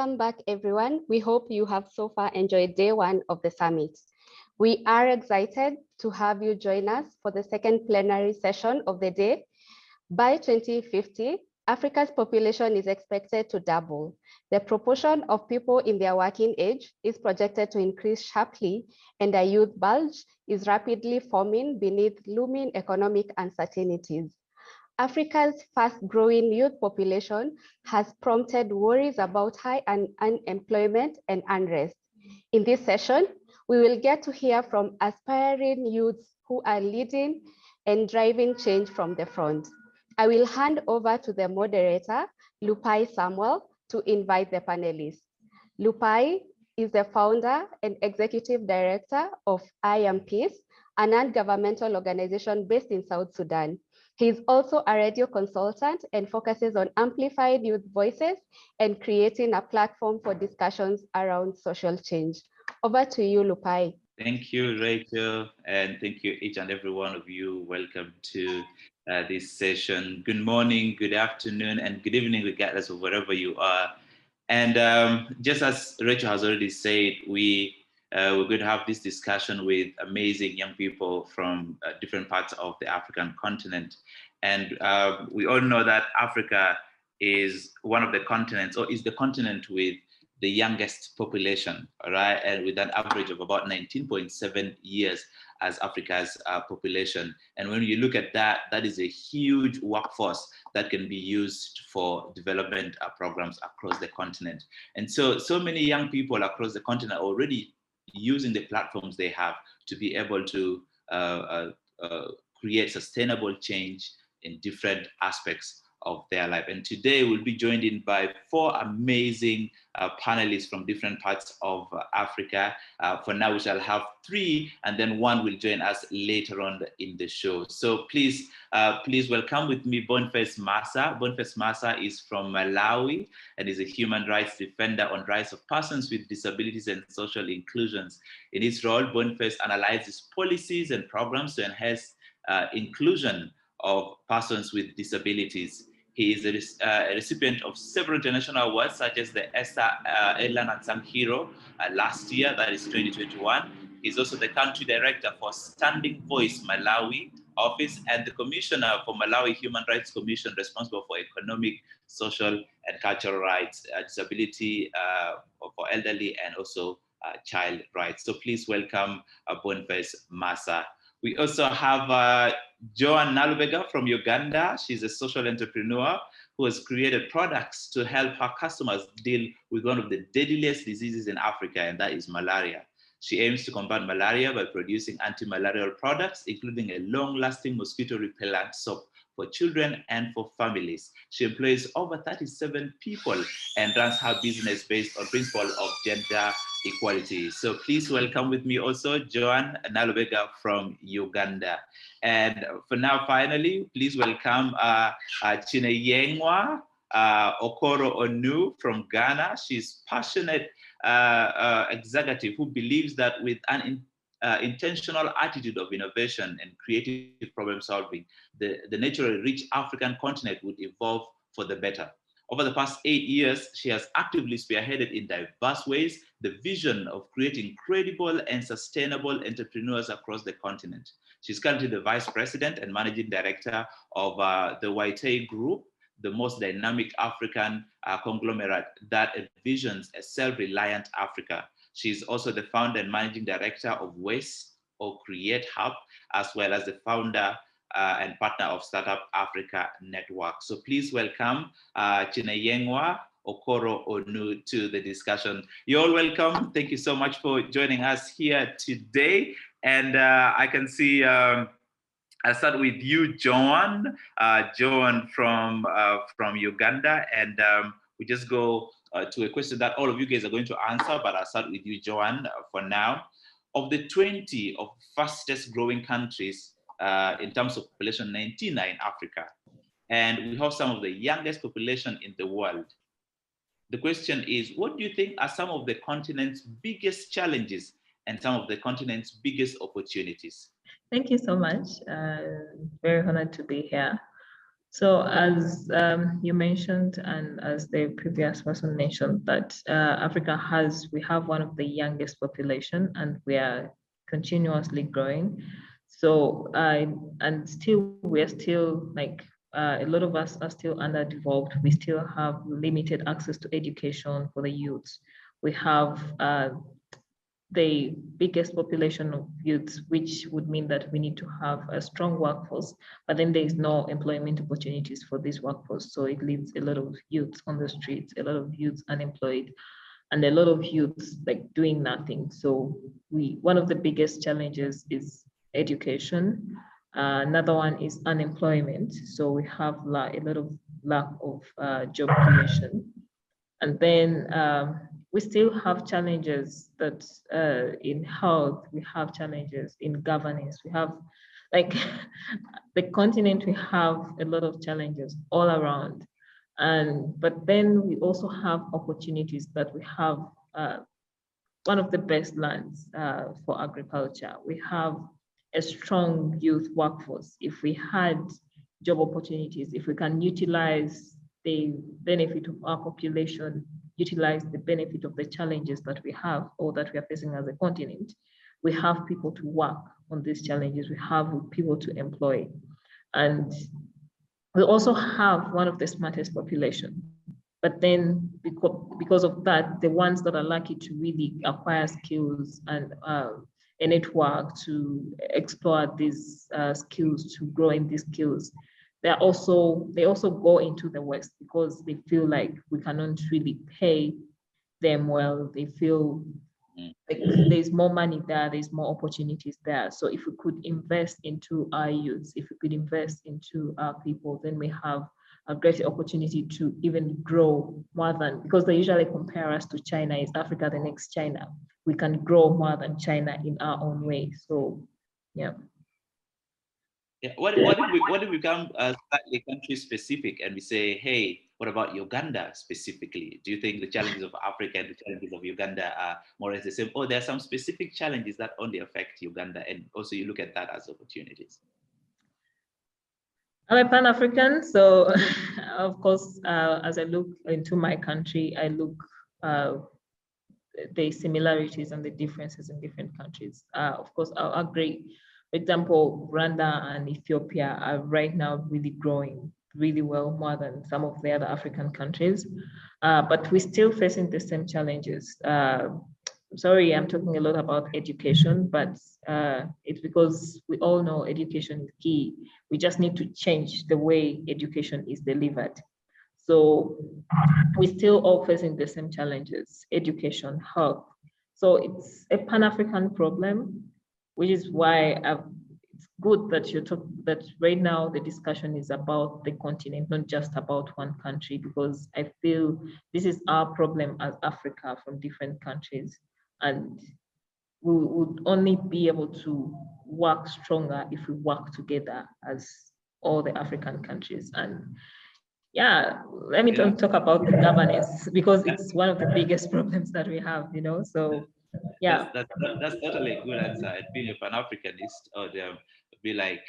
welcome back, everyone. We hope you have so far enjoyed day one of the summit. We are excited to have you join us for the second plenary session of the day. By 2050, Africa's population is expected to double. The proportion of people in their working age is projected to increase sharply, and a youth bulge is rapidly forming beneath looming economic uncertainties. Africa's fast-growing youth population has prompted worries about high unemployment and unrest. In this session, we will get to hear from aspiring youths who are leading and driving change from the front. I will hand over to the moderator, Lupai Samuel, to invite the panelists. Lupai is the founder and executive director of I Am Peace, a non-governmental organization based in South Sudan. He is also a radio consultant and focuses on amplified youth voices and creating a platform for discussions around social change. Over to you, Lupai. Thank you, Rachel, and thank you each and every one of you. Welcome to this session. Good morning, good afternoon, and good evening, regardless of wherever you are. And just as Rachel has already said, we're going to have this discussion with amazing young people from different parts of the African continent. And we all know that Africa is one of the continents, or is the continent with the youngest population, all right, and with an average of about 19.7 years as Africa's population. And when you look at that, that is a huge workforce that can be used for development programs across the continent. And so many young people across the continent are already using the platforms they have to be able to create sustainable change in different aspects of their life. And today we'll be joined in by four amazing panelists from different parts of Africa. For now, we shall have three, and then one will join us later on in the show. So please welcome with me Boniface Massa. Boniface Massa is from Malawi and is a human rights defender on rights of persons with disabilities and social inclusions. In his role, Boniface analyzes policies and programs to enhance inclusion of persons with disabilities. He is a recipient of several international awards, such as the Esther Edland Unsung Hero last year, that is 2021. He's also the country director for Standing Voice Malawi office and the commissioner for Malawi Human Rights Commission, responsible for economic, social, and cultural rights, disability for elderly, and also child rights. So please welcome Boniface Massa. We also have Joan Nalubega from Uganda. She's a social entrepreneur who has created products to help her customers deal with one of the deadliest diseases in Africa, and that is malaria. She aims to combat malaria by producing anti-malarial products, including a long-lasting mosquito repellent soap for children and for families. She employs over 37 people and runs her business based on principle of gender equality. So please welcome with me also Joan Nalubega from Uganda. And for now, finally, please welcome Chineyengwa Okoro Onu from Ghana. She's passionate executive who believes that with an intentional attitude of innovation and creative problem solving, the naturally rich African continent would evolve for the better. Over the past 8 years, she has actively spearheaded in diverse ways the vision of creating credible and sustainable entrepreneurs across the continent. She's currently the vice president and managing director of the Waitei Group, the most dynamic African conglomerate that envisions a self-reliant Africa. She's also the founder and managing director of Waste or Create Hub, as well as the founder and partner of Startup Africa Network. So please welcome Chineyengwa Okoro Onu to the discussion. You're all welcome. Thank you so much for joining us here today. And I can see, I'll start with you, Joan. Joan from Uganda. And we just go to a question that all of you guys are going to answer, but I'll start with you, Joan, for now. Of the 20 of fastest growing countries in terms of population, 19 are in Africa. And we have some of the youngest population in the world. The question is, what do you think are some of the continent's biggest challenges and some of the continent's biggest opportunities? Thank you so much. Very honored to be here. So as you mentioned, and as the previous person mentioned, that we have one of the youngest population, and we are continuously growing. So and still we're still like a lot of us are still underdeveloped. We still have limited access to education for the youths. We have the biggest population of youths, which would mean that we need to have a strong workforce, but then there is no employment opportunities for this workforce. So it leaves a lot of youths on the streets, a lot of youths unemployed, and a lot of youths like doing nothing. So one of the biggest challenges is education. Another one is unemployment. So we have a lot of lack of job creation. And then we still have challenges that in health, we have challenges in governance. We have like the continent, we have a lot of challenges all around. But then we also have opportunities that we have one of the best lands for agriculture. We have a strong youth workforce. If we had job opportunities, if we can utilize the benefit of our population, utilize the benefit of the challenges that we have or that we are facing as a continent, we have people to work on these challenges. We have people to employ. And we also have one of the smartest population. But then because of that, the ones that are lucky to really acquire skills and a network to explore these skills, to grow in these skills, they also go into the West because they feel like we cannot really pay them well. They feel like there's more money there's more opportunities there. So if we could invest into our youths, if we could invest into our people, then we have a great opportunity to even grow more than, because they usually compare us to China. Is Africa the next China? We can grow more than China in our own way. So yeah. Yeah. What if we become slightly country specific and we say, hey, what about Uganda specifically? Do you think the challenges of Africa and the challenges of Uganda are more or less the same? Or there are some specific challenges that only affect Uganda, and also you look at that as opportunities? I'm a Pan-African, so of course, as I look into my country, I look the similarities and the differences in different countries. Of course, I'll agree. For example, Rwanda and Ethiopia are right now really growing really well, more than some of the other African countries. But we're still facing the same challenges. Sorry, I'm talking a lot about education, but it's because we all know education is key. We just need to change the way education is delivered. So we're still all facing the same challenges: education, health. So it's a Pan-African problem, which is why it's good that that right now the discussion is about the continent, not just about one country, because I feel this is our problem as Africa from different countries. And we would only be able to work stronger if we work together as all the African countries. And yeah, let me talk about the governance, because it's one of the biggest problems that we have, so yeah. That's totally a good answer. And being a Pan-Africanist, or be like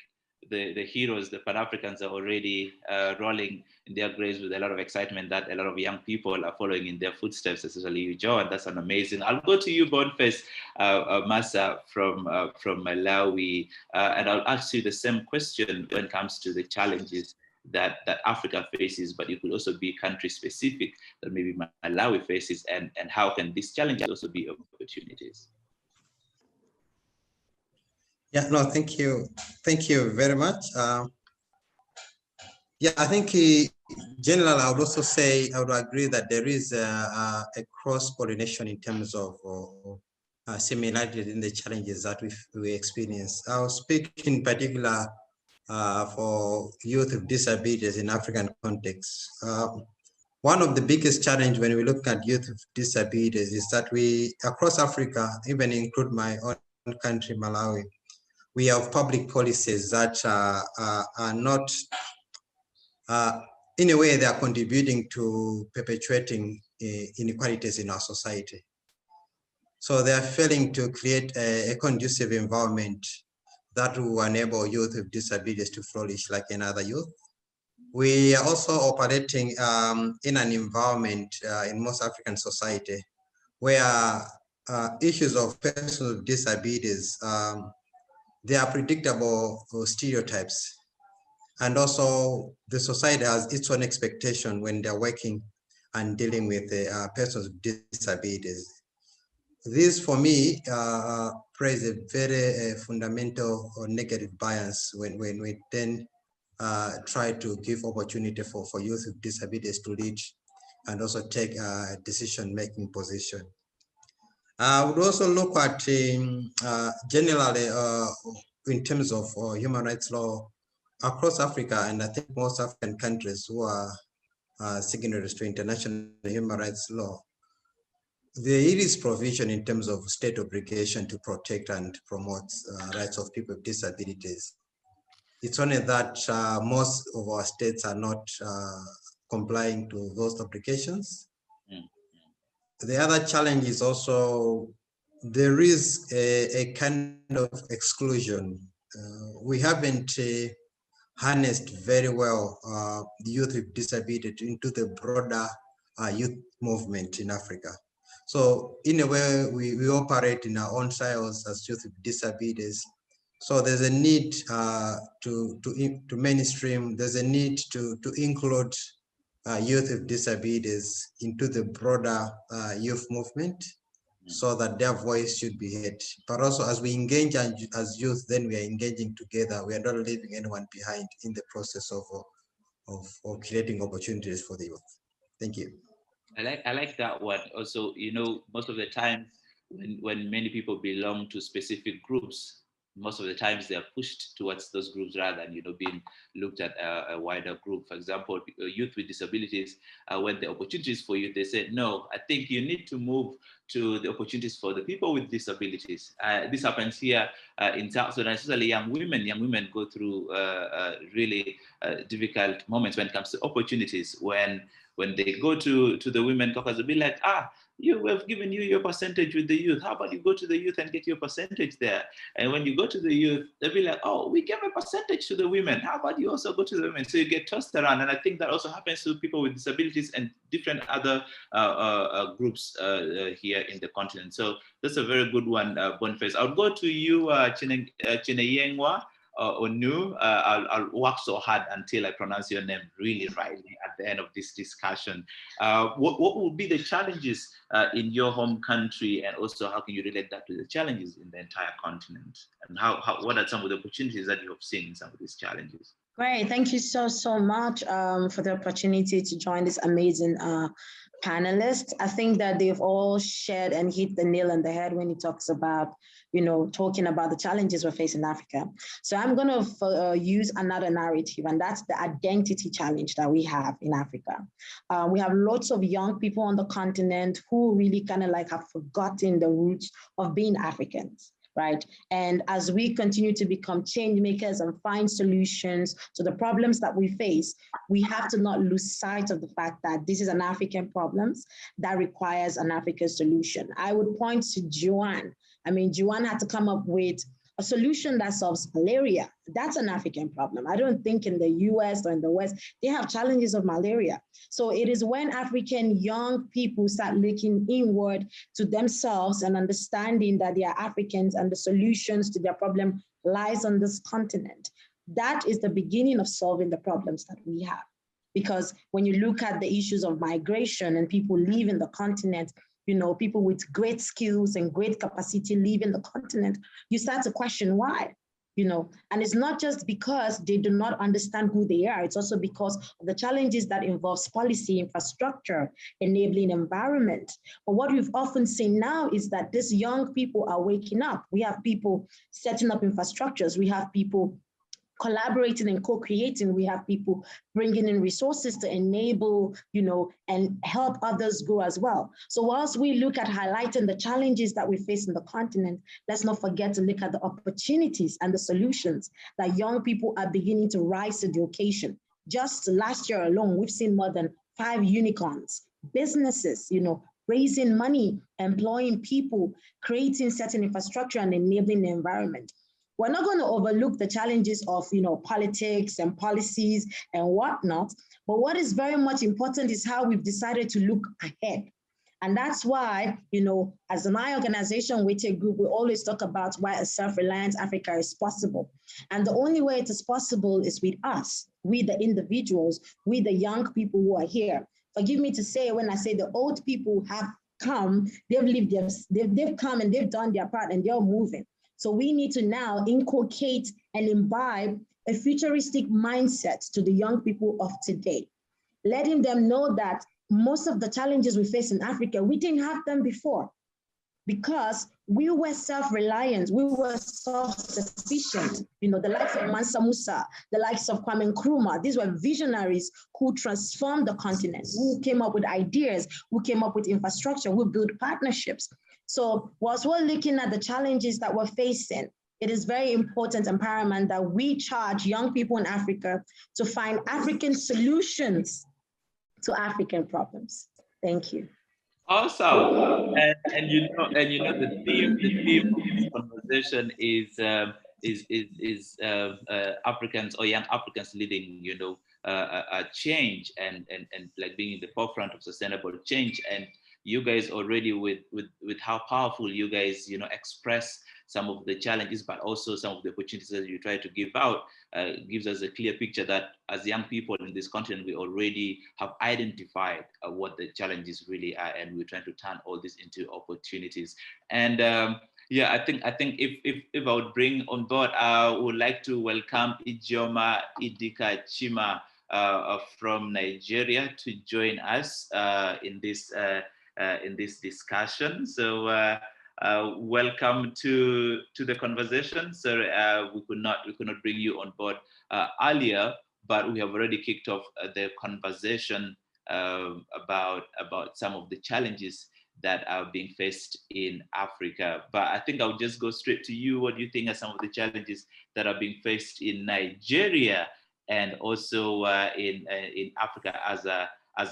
the heroes, the Pan-Africans are already rolling in their graves with a lot of excitement that a lot of young people are following in their footsteps, especially you, Joe, and that's an amazing. I'll go to you, Boniface Massa from Malawi, and I'll ask you the same question when it comes to the challenges that Africa faces, but it could also be country specific that maybe Malawi faces, and how can these challenges also be opportunities? Yeah, no, thank you. Thank you very much. Yeah, I think in general, I would also say, I would agree that there is a cross-pollination in terms of similarities in the challenges that we experience. I'll speak in particular for youth with disabilities in African context. One of the biggest challenge when we look at youth with disabilities is that we, across Africa, even include my own country, Malawi, we have public policies that are not, in a way, they are contributing to perpetuating inequalities in our society. So they are failing to create a conducive environment that will enable youth with disabilities to flourish like another youth. We are also operating in an environment in most African society where issues of persons with disabilities, they are predictable stereotypes. And also the society has its own expectation when they're working and dealing with persons with disabilities. This, for me, plays a very fundamental or negative bias when we then try to give opportunity for youth with disabilities to lead and also take a decision-making position. I would also look at generally in terms of human rights law across Africa, and I think most African countries who are signatories to international human rights law, there is provision in terms of state obligation to protect and promote rights of people with disabilities. It's only that most of our states are not complying to those obligations. The other challenge is also there is a kind of exclusion. We haven't harnessed very well youth with disability into the broader youth movement in Africa. So in a way, we operate in our own silos as youth with disabilities. So there's a need to mainstream, there's a need to include youth with disabilities into the broader youth movement so that their voice should be heard. But also as we engage as youth, then we are engaging together. We are not leaving anyone behind in the process of creating opportunities for the youth. Thank you. I like that one. Also, you know, most of the time when many people belong to specific groups, most of the times they are pushed towards those groups rather than, you know, being looked at a wider group. For example, youth with disabilities, when the opportunities for youth, they say, no, I think you need to move to the opportunities for the people with disabilities. This happens here in South Sudan, especially young women. Young women go through really difficult moments when it comes to opportunities. When they go to the women caucus, they'll be like, we have given you your percentage with the youth. How about you go to the youth and get your percentage there? And when you go to the youth, they'll be like, oh, we gave a percentage to the women. How about you also go to the women? So you get tossed around. And I think that also happens to people with disabilities and different other groups here in the continent. So that's a very good one, Boniface. I'll go to you, Chineyengwa. Onu, I'll work so hard until I pronounce your name really rightly at the end of this discussion. What would be the challenges in your home country, and also how can you relate that to the challenges in the entire continent? And what are some of the opportunities that you have seen in some of these challenges? Great, thank you so much for the opportunity to join this amazing panelists. I think that they've all shared and hit the nail on the head when he talks about, you know, talking about the challenges we're facing in Africa. So I'm going to use another narrative, and that's the identity challenge that we have in Africa. We have lots of young people on the continent who really kind of like have forgotten the roots of being Africans. Right. And as we continue to become change makers and find solutions to the problems that we face, we have to not lose sight of the fact that this is an African problem that requires an African solution. I would point to Joanne. I mean, Joanne had to come up with a solution that solves malaria. That's an African problem. I don't think in the US or in the West, they have challenges of malaria. So it is when African young people start looking inward to themselves and understanding that they are Africans and the solutions to their problem lies on this continent. That is the beginning of solving the problems that we have. Because when you look at the issues of migration and people leaving the continent, you know, people with great skills and great capacity leaving the continent, you start to question why, you know, and it's not just because they do not understand who they are, it's also because of the challenges that involves policy, infrastructure, enabling environment. But what we've often seen now is that these young people are waking up. We have people setting up infrastructures, we have people collaborating and co-creating, we have people bringing in resources to enable, you know, and help others grow as well. So whilst we look at highlighting the challenges that we face in the continent, let's not forget to look at the opportunities and the solutions that young people are beginning to rise to the occasion. Just last year alone, we've seen more than 5 unicorns, businesses, you know, raising money, employing people, creating certain infrastructure and enabling the environment. We're not going to overlook the challenges of, politics and policies and whatnot. But what is very much important is how we've decided to look ahead. And that's why, as my organization, we take group, we always talk about why a self-reliant Africa is possible. And the only way it is possible is with us, we the individuals, we the young people who are here. Forgive me to say, when I say the old people have come, they've come and they've done their part and they're moving. So we need to now inculcate and imbibe a futuristic mindset to the young people of today, letting them know that most of the challenges we face in Africa, we didn't have them before because we were self-reliant, we were self-sufficient. The likes of Mansa Musa, the likes of Kwame Nkrumah, these were visionaries who transformed the continent, who came up with ideas, who came up with infrastructure, who built partnerships. So whilst we're looking at the challenges that we're facing, it is very important and paramount that we charge young people in Africa to find African solutions to African problems. Thank you. Awesome. And the theme of this conversation is Africans or young Africans leading a change and like being in the forefront of sustainable change. And you guys already with how powerful you guys express some of the challenges, but also some of the opportunities that you try to give out, gives us a clear picture that as young people in this continent, we already have identified what the challenges really are, and we're trying to turn all this into opportunities. And I think if I would bring on board, I would like to welcome Ijeoma Idika Chima from Nigeria to join us in this discussion. So. Welcome to the conversation. So we could not bring you on board earlier, but we have already kicked off the conversation about some of the challenges that are being faced in Africa. But I think I'll just go straight to you. What do you think are some of the challenges that are being faced in Nigeria and also in Africa as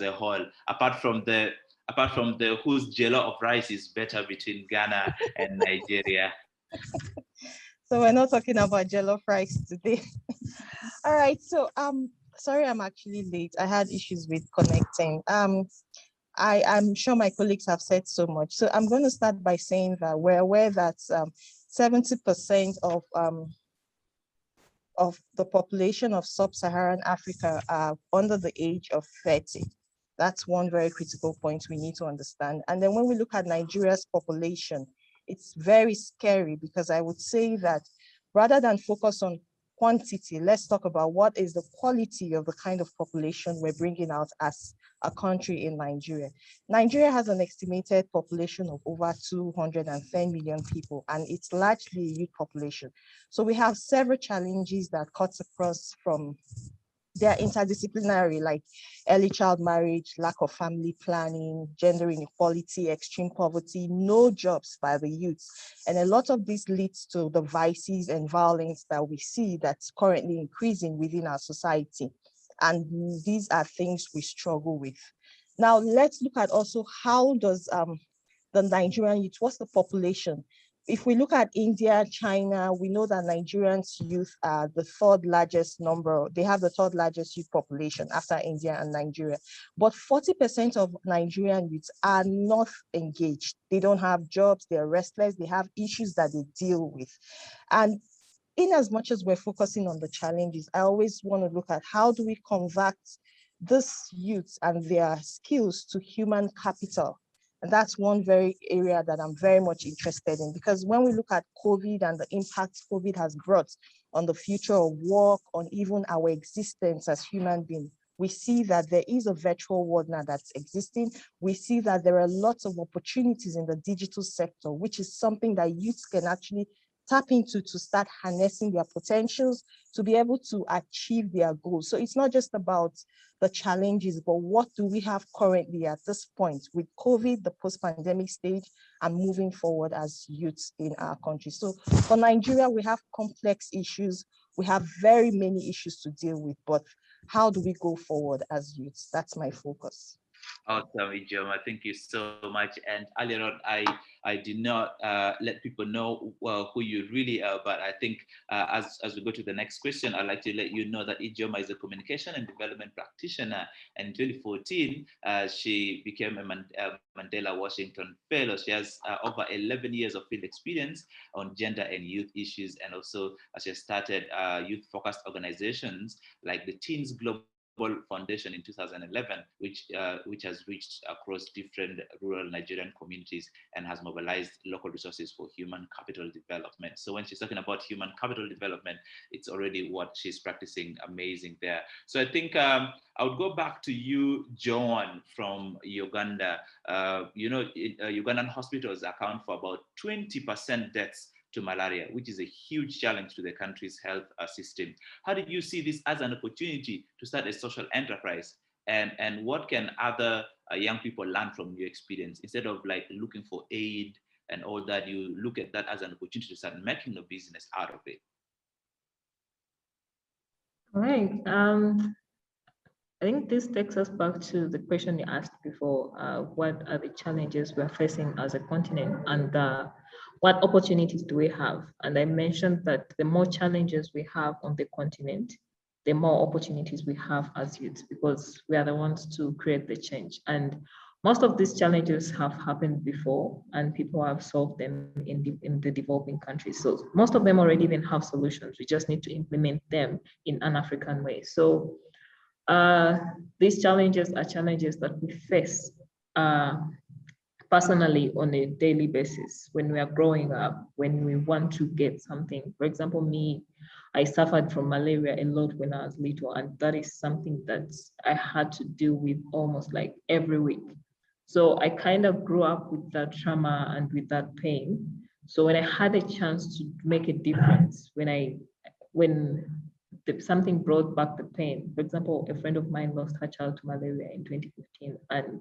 a whole, apart from the whose jello of rice is better between Ghana and Nigeria? So we're not talking about jollof rice today. All right. So sorry, I'm actually late. I had issues with connecting. I'm sure my colleagues have said so much. So I'm going to start by saying that we're aware that 70% of the population of sub-Saharan Africa are under the age of 30. That's one very critical point we need to understand. And then when we look at Nigeria's population, it's very scary because I would say that rather than focus on quantity, let's talk about what is the quality of the kind of population we're bringing out as a country in Nigeria. Nigeria has an estimated population of over 210 million people, and it's largely a youth population. So we have several challenges that cut across from they're interdisciplinary, like early child marriage, lack of family planning, gender inequality, extreme poverty, no jobs by the youth. And a lot of this leads to the vices and violence that we see that's currently increasing within our society. And these are things we struggle with. Now, let's look at also how does the Nigerian youth, what's the population? If we look at India, China, we know that Nigerians youth are the third largest number. They have the third largest youth population after India and Nigeria. But 40% of Nigerian youths are not engaged. They don't have jobs, they're restless, they have issues that they deal with. And in as much as we're focusing on the challenges, I always want to look at how do we convert these youths and their skills to human capital. And that's one very area that I'm very much interested in, because when we look at COVID and the impact COVID has brought on the future of work, on even our existence as human beings, we see that there is a virtual world now that's existing. We see that there are lots of opportunities in the digital sector, which is something that youths can actually tap into to start harnessing their potentials to be able to achieve their goals. So it's not just about the challenges, but what do we have currently at this point with COVID, the post-pandemic stage, and moving forward as youths in our country. So for Nigeria, we have complex issues. We have very many issues to deal with, but how do we go forward as youths? That's my focus. Awesome, Ijoma. Thank you so much. And earlier on, I did not let people know who you really are, but I think as we go to the next question, I'd like to let you know that Ijoma is a communication and development practitioner. And in 2014, she became a Mandela Washington Fellow. She has over 11 years of field experience on gender and youth issues, and also she has started youth-focused organizations like the Teens Global Foundation in 2011, which has reached across different rural Nigerian communities and has mobilized local resources for human capital development. So when she's talking about human capital development, it's already what she's practicing amazing there. So I think I would go back to you, John, from Uganda. Ugandan hospitals account for about 20% deaths to malaria, which is a huge challenge to the country's health system. How did you see this as an opportunity to start a social enterprise? And what can other young people learn from your experience? Instead of like looking for aid and all that, you look at that as an opportunity to start making a business out of it. All right. I think this takes us back to the question you asked before. What are the challenges we're facing as a continent, and what opportunities do we have? And I mentioned that the more challenges we have on the continent, the more opportunities we have as youths, because we are the ones to create the change. And most of these challenges have happened before, and people have solved them in the developing countries. So most of them already even have solutions. We just need to implement them in an African way. So these challenges are challenges that we face personally on a daily basis when we are growing up, when we want to get something. For example, me, I suffered from malaria a lot when I was little, and that is something that I had to deal with almost like every week. So I kind of grew up with that trauma and with that pain. So when I had a chance to make a difference, when something brought back the pain. For example, a friend of mine lost her child to malaria in 2015, and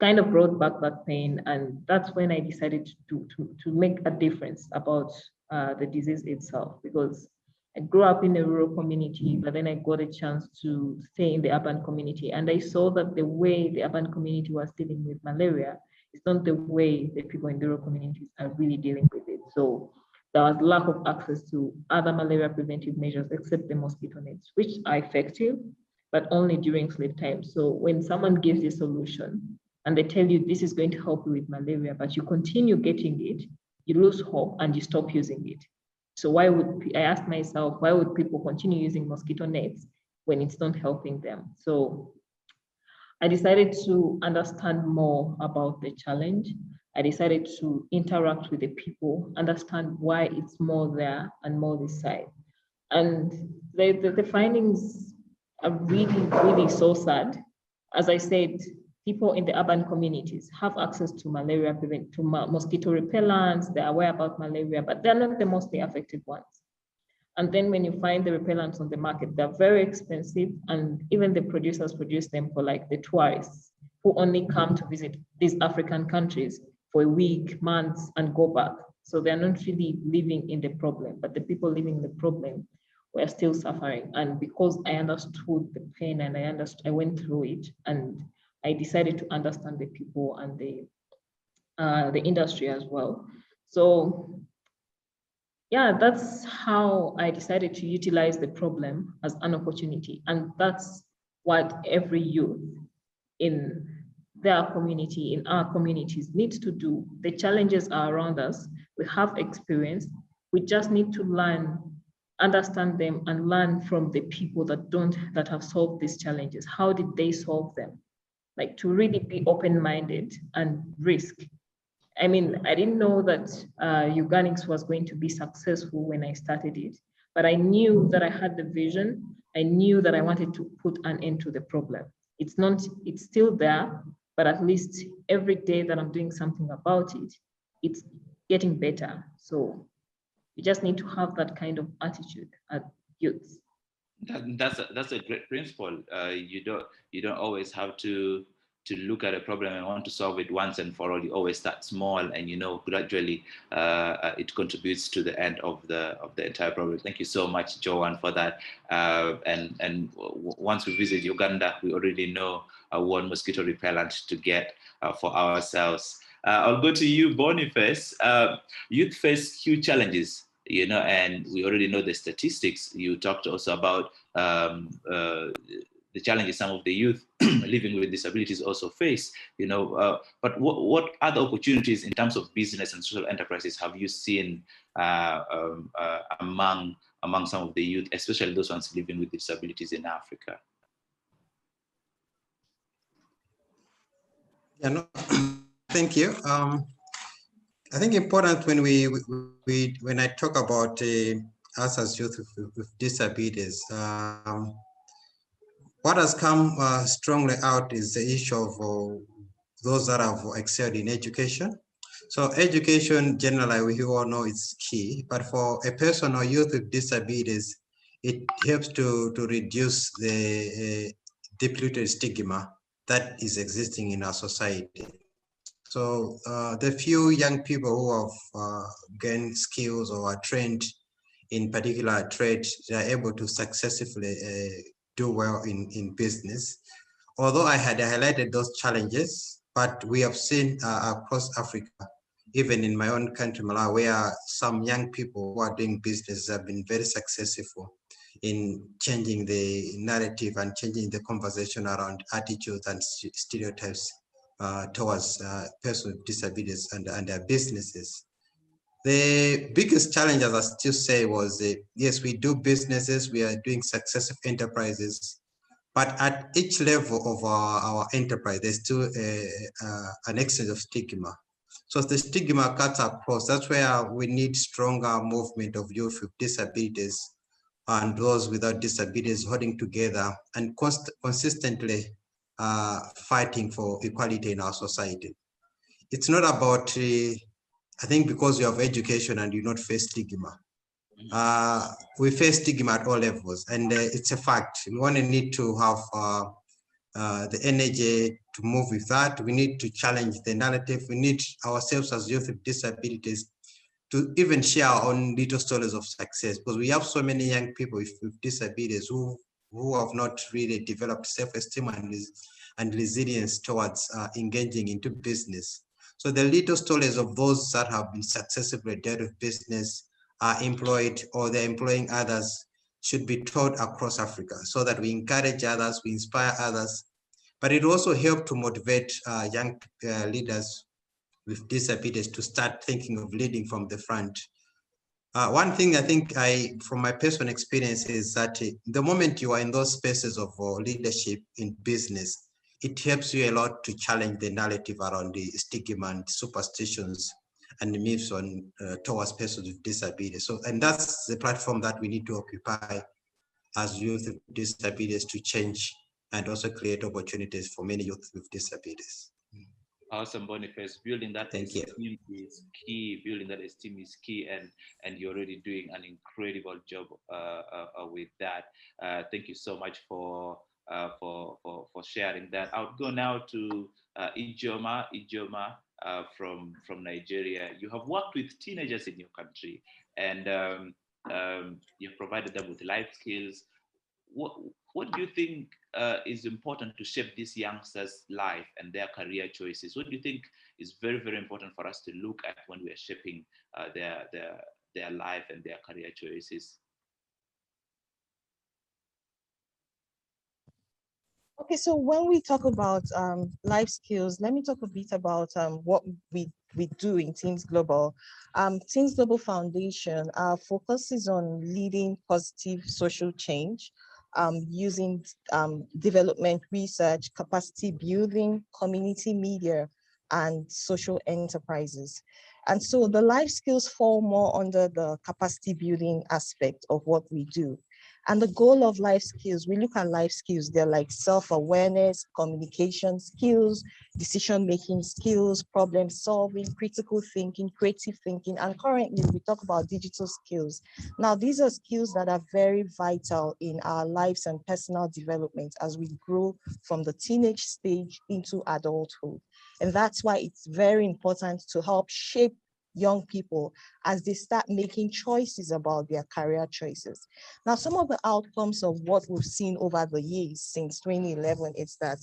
kind of brought back that pain. And that's when I decided to make a difference about the disease itself, because I grew up in a rural community, but then I got a chance to stay in the urban community. And I saw that the way the urban community was dealing with malaria is not the way the people in the rural communities are really dealing with it. So there was lack of access to other malaria preventive measures except the mosquito nets, which are effective, but only during sleep time. So when someone gives you a solution and they tell you this is going to help you with malaria, but you continue getting it, you lose hope and you stop using it. So I asked myself, why would people continue using mosquito nets when it's not helping them? So I decided to understand more about the challenge. I decided to interact with the people, understand why it's more there and more this side. And the findings are really, really so sad. As I said, people in the urban communities have access to malaria to mosquito repellents, they're aware about malaria, but they're not the mostly effective ones. And then when you find the repellents on the market, they're very expensive, and even the producers produce them for like the tourists who only come to visit these African countries for a week, months, and go back. So they're not really living in the problem, but the people living in the problem were still suffering. And because I understood the pain and I went through it, and I decided to understand the people and the industry as well. So yeah, that's how I decided to utilize the problem as an opportunity. And that's what every youth in their community, in our communities, needs to do. The challenges are around us. We have experience. We just need to learn, understand them, and learn from the people that have solved these challenges. How did they solve them? Like, to really be open-minded and risk. I mean, I didn't know that Ugandix was going to be successful when I started it, but I knew that I had the vision. I knew that I wanted to put an end to the problem. It's still there, but at least every day that I'm doing something about it, it's getting better. So you just need to have that kind of attitude at youths. That's a great principle. You don't always have to look at a problem and want to solve it once and for all. You always start small, and gradually it contributes to the end of the entire problem. Thank you so much, Joanne, for that. And once we visit Uganda, we already know one mosquito repellent to get for ourselves. I'll go to you, Boniface. Youth face huge challenges, and we already know the statistics. You talked also about the challenges some of the youth living with disabilities also face, but what other opportunities in terms of business and social enterprises have you seen among some of the youth, especially those ones living with disabilities in Africa? Yeah, no, thank you. I think important when when I talk about us as youth with disabilities, what has come strongly out is the issue of those that have excelled in education. So education, generally, we all know it's key, but for a person or youth with disabilities, it helps to reduce the deep-rooted stigma that is existing in our society. So the few young people who have gained skills or are trained in particular trades, they are able to successfully do well in business. Although I had highlighted those challenges, but we have seen across Africa, even in my own country, Malawi, where some young people who are doing business have been very successful in changing the narrative and changing the conversation around attitudes and stereotypes towards persons with disabilities and their businesses. The biggest challenge, as I still say, was yes, we do businesses, we are doing successful enterprises, but at each level of our enterprise, there's still an excess of stigma. So the stigma cuts across. That's where we need stronger movement of youth with disabilities and those without disabilities holding together and consistently fighting for equality in our society. It's not about, I think, because you have education and you not face stigma. We face stigma at all levels, and it's a fact. We want to need to have the energy to move with that. We need to challenge the narrative. We need ourselves as youth with disabilities to even share our own little stories of success, because we have so many young people with disabilities who have not really developed self-esteem and resilience towards engaging into business. So the little stories of those that have been successfully dealt with business, are employed, or they're employing others, should be taught across Africa so that we encourage others, we inspire others, but it also helps to motivate young leaders with disabilities to start thinking of leading from the front. One thing I think from my personal experience is that the moment you are in those spaces of leadership in business, it helps you a lot to challenge the narrative around the stigma and superstitions and the myths on towards persons with disabilities. So, and that's the platform that we need to occupy as youth with disabilities to change and also create opportunities for many youth with disabilities. Awesome, Boniface. Building that esteem is key. Building that esteem is key, and you're already doing an incredible job with that. Thank you so much for sharing that. I'll go now to Ijoma from Nigeria. You have worked with teenagers in your country, and you've provided them with life skills. What do you think is important to shape these youngsters' life and their career choices? What do you think is very, very important for us to look at when we are shaping their life and their career choices? Okay, so when we talk about life skills, let me talk a bit about what we do in Teams Global. Teams Global Foundation focuses on leading positive social change using development research, capacity building, community media, and social enterprises. And so the life skills fall more under the capacity building aspect of what we do. And the goal of life skills, we look at life skills, they're like self-awareness, communication skills, decision-making skills, problem solving, critical thinking, creative thinking, and currently we talk about digital skills. Now, these are skills that are very vital in our lives and personal development as we grow from the teenage stage into adulthood. And that's why it's very important to help shape young people as they start making choices about their career choices. Now, some of the outcomes of what we've seen over the years since 2011 is that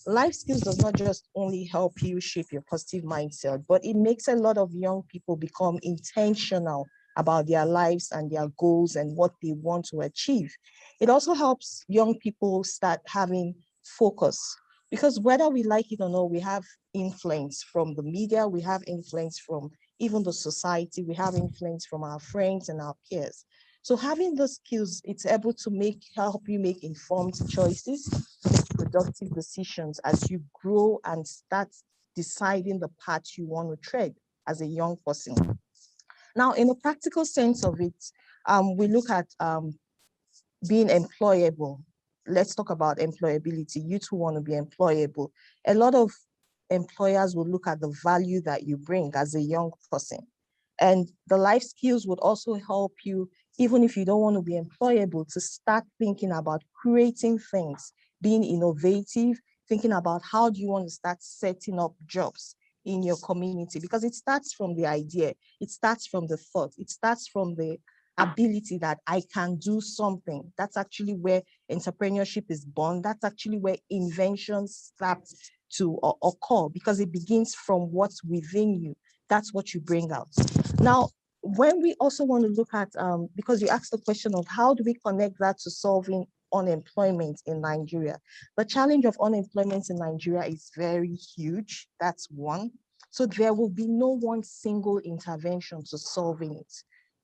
life skills does not just only help you shape your positive mindset, but it makes a lot of young people become intentional about their lives and their goals and what they want to achieve. It also helps young people start having focus, because whether we like it or not, we have influence from the media, we have influence from even the society, we have influence from our friends and our peers. So having those skills, it's able to help you make informed choices, make productive decisions as you grow and start deciding the path you want to tread as a young person. Now, in a practical sense of it, we look at being employable. Let's talk about employability. You too want to be employable. A lot of employers will look at the value that you bring as a young person. And the life skills would also help you, even if you don't want to be employable, to start thinking about creating things, being innovative, thinking about how do you want to start setting up jobs in your community, because it starts from the idea, it starts from the thought, it starts from the ability that I can do something. That's actually where entrepreneurship is born. That's actually where inventions start to occur, because it begins from what's within you. That's what you bring out. Now, when we also want to look at, because you asked the question of how do we connect that to solving unemployment in Nigeria? The challenge of unemployment in Nigeria is very huge. That's one. So there will be no one single intervention to solving it.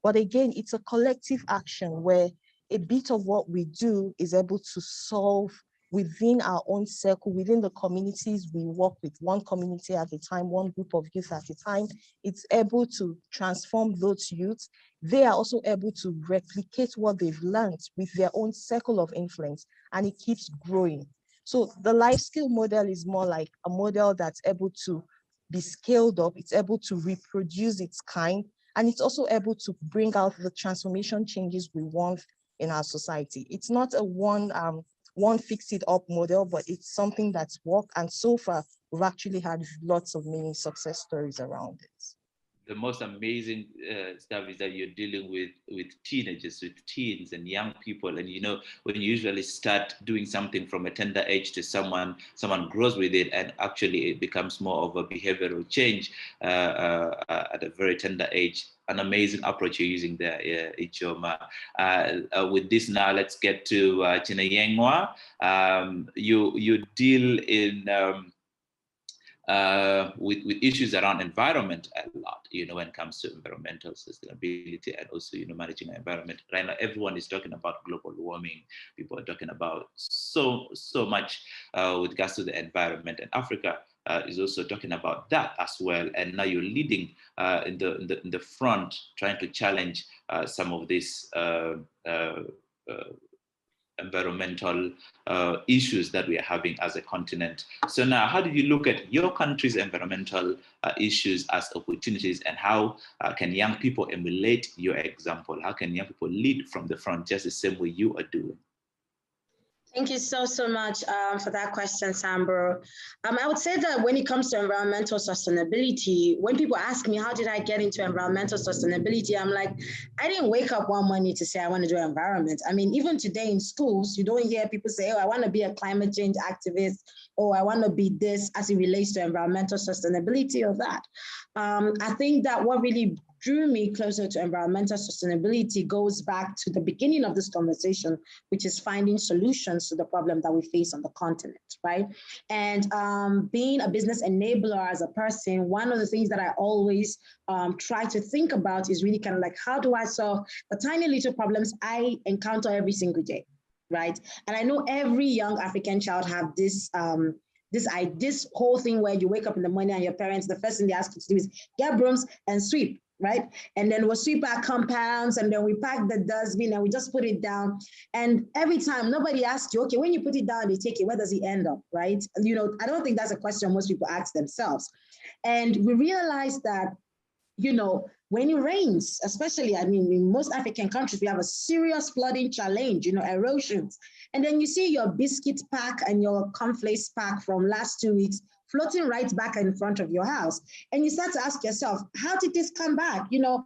But again, it's a collective action where a bit of what we do is able to solve within our own circle, within the communities we work with, one community at a time, one group of youth at a time. It's able to transform those youths. They are also able to replicate what they've learned with their own circle of influence, and it keeps growing. So the life skill model is more like a model that's able to be scaled up, it's able to reproduce its kind, and it's also able to bring out the transformation changes we want in our society. It's not a one fix it up model, but it's something that's worked. And so far, we've actually had lots of many success stories around it. The most amazing stuff is that you're dealing with teenagers, with teens and young people. And you know, when you usually start doing something from a tender age to someone grows with it, and actually it becomes more of a behavioral change at a very tender age. An amazing approach you're using there, Ichoma. With this now, let's get to Chinayengwa. You deal in with issues around environment a lot, you know, when it comes to environmental sustainability and also, you know, managing the environment. Right now, everyone is talking about global warming. People are talking about so much with regards to the environment, and Africa is also talking about that as well. And now you're leading in the front, trying to challenge some of these environmental issues that we are having as a continent. So now, how do you look at your country's environmental issues as opportunities, and how can young people emulate your example? How can young people lead from the front just the same way you are doing? Thank you so much for that question, Sambro. I would say that when it comes to environmental sustainability, when people ask me, how did I get into environmental sustainability? I'm like, I didn't wake up one morning to say I want to do environment. I mean, even today in schools, you don't hear people say, oh, I want to be a climate change activist, or I want to be this as it relates to environmental sustainability or that. I think that what really drew me closer to environmental sustainability goes back to the beginning of this conversation, which is finding solutions to the problem that we face on the continent, right? And being a business enabler as a person, one of the things that I always try to think about is really kind of like, how do I solve the tiny little problems I encounter every single day, right? And I know every young African child have this this whole thing where you wake up in the morning and your parents, the first thing they ask you to do is get brooms and sweep, right? And then we'll sweep our compounds, and then we pack the dustbin and we just put it down. And every time nobody asks you, okay, when you put it down, they take it, where does it end up, right? You know, I don't think that's a question most people ask themselves. And we realize that, you know, when it rains, especially, I mean, in most African countries, we have a serious flooding challenge, you know, erosions. And then you see your biscuit pack and your cornflakes pack from last 2 weeks floating right back in front of your house. And you start to ask yourself, how did this come back? You know,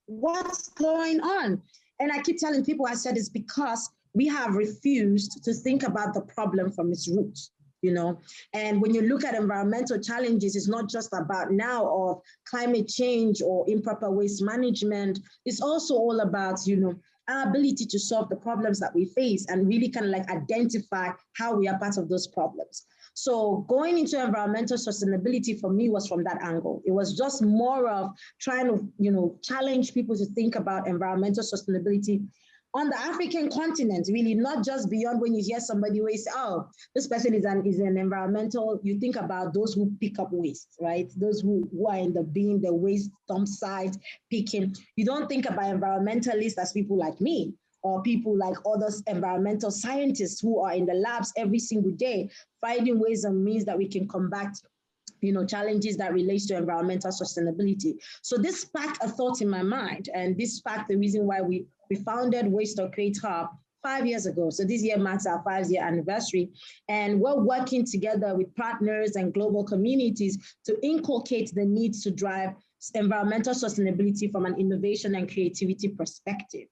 what's going on? And I keep telling people, I said, it's because we have refused to think about the problem from its roots. You know, and when you look at environmental challenges, it's not just about now of climate change or improper waste management. It's also all about, you know, our ability to solve the problems that we face and really kind of like identify how we are part of those problems. So going into environmental sustainability for me was from that angle. It was just more of trying to, you know, challenge people to think about environmental sustainability on the African continent, really, not just beyond when you hear somebody who say, oh, this person is an environmental, you think about those who pick up waste, right? Those who are in the bin, the waste dump site, picking. You don't think about environmentalists as people like me, or people like other environmental scientists who are in the labs every single day, finding ways and means that we can combat, you know, challenges that relates to environmental sustainability. So this sparked a thought in my mind, and this sparked the reason why we founded Waste or Create Hub 5 years ago. So this year marks our 5-year anniversary, and we're working together with partners and global communities to inculcate the need to drive environmental sustainability from an innovation and creativity perspective.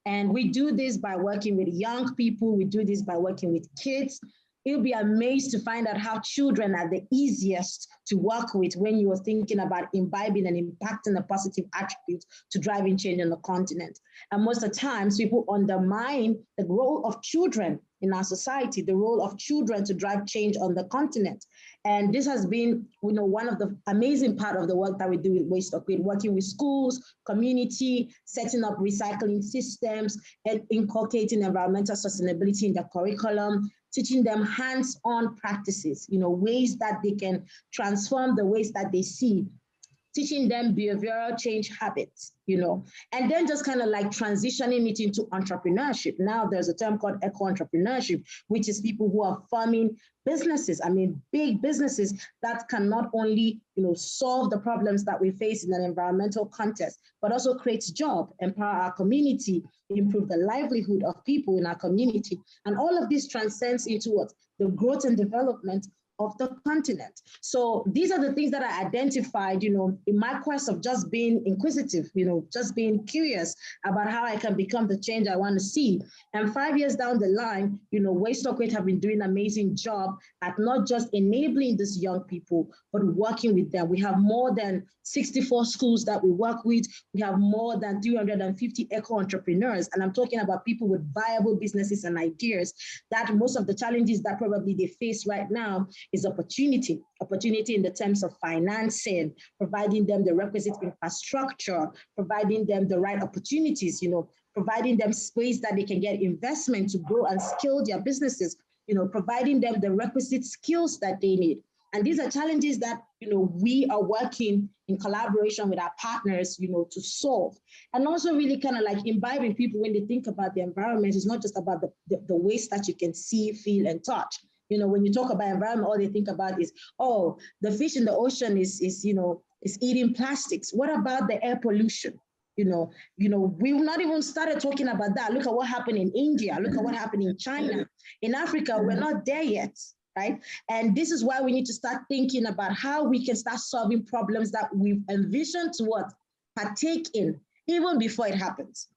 And we do this by working with young people. We do this by working with kids. You'll be amazed to find out how children are the easiest to work with when you are thinking about imbibing and impacting the positive attributes to driving change on the continent. And most of the times, people undermine the role of children in our society, the role of children to drive change on the continent. And this has been, you know, one of the amazing part of the work that we do with Waste or Create, working with schools, community, setting up recycling systems, and inculcating environmental sustainability in the curriculum, teaching them hands-on practices, you know, ways that they can transform the ways that they see, teaching them behavioral change habits, you know, and then just kind of like transitioning it into entrepreneurship. Now there's a term called eco-entrepreneurship, which is people who are forming businesses, I mean, big businesses that can not only, you know, solve the problems that we face in an environmental context, but also create jobs, empower our community, improve the livelihood of people in our community. And all of this transcends into what? The growth and development of the continent. So these are the things that I identified, you know, in my quest of just being inquisitive, you know, just being curious about how I can become the change I want to see. And 5 years down the line, you know, Waste or Create have been doing an amazing job at not just enabling these young people, but working with them. We have more than 64 schools that we work with. We have more than 350 eco-entrepreneurs. And I'm talking about people with viable businesses and ideas that most of the challenges that probably they face right now is opportunity in the terms of financing, providing them the requisite infrastructure, providing them the right opportunities, you know, providing them space that they can get investment to grow and scale their businesses, you know, providing them the requisite skills that they need. And these are challenges that, you know, we are working in collaboration with our partners, you know, to solve. And also really kind of like imbibing people when they think about the environment. It's not just about the waste that you can see, feel, and touch. You know, when you talk about environment, all they think about is, oh, the fish in the ocean is you know, is eating plastics. What about the air pollution? You know, we've not even started talking about that. Look at what happened in India. Look at what happened in China. In Africa, we're not there yet, right? And this is why we need to start thinking about how we can start solving problems that we've envisioned to what? Partake in, even before it happens.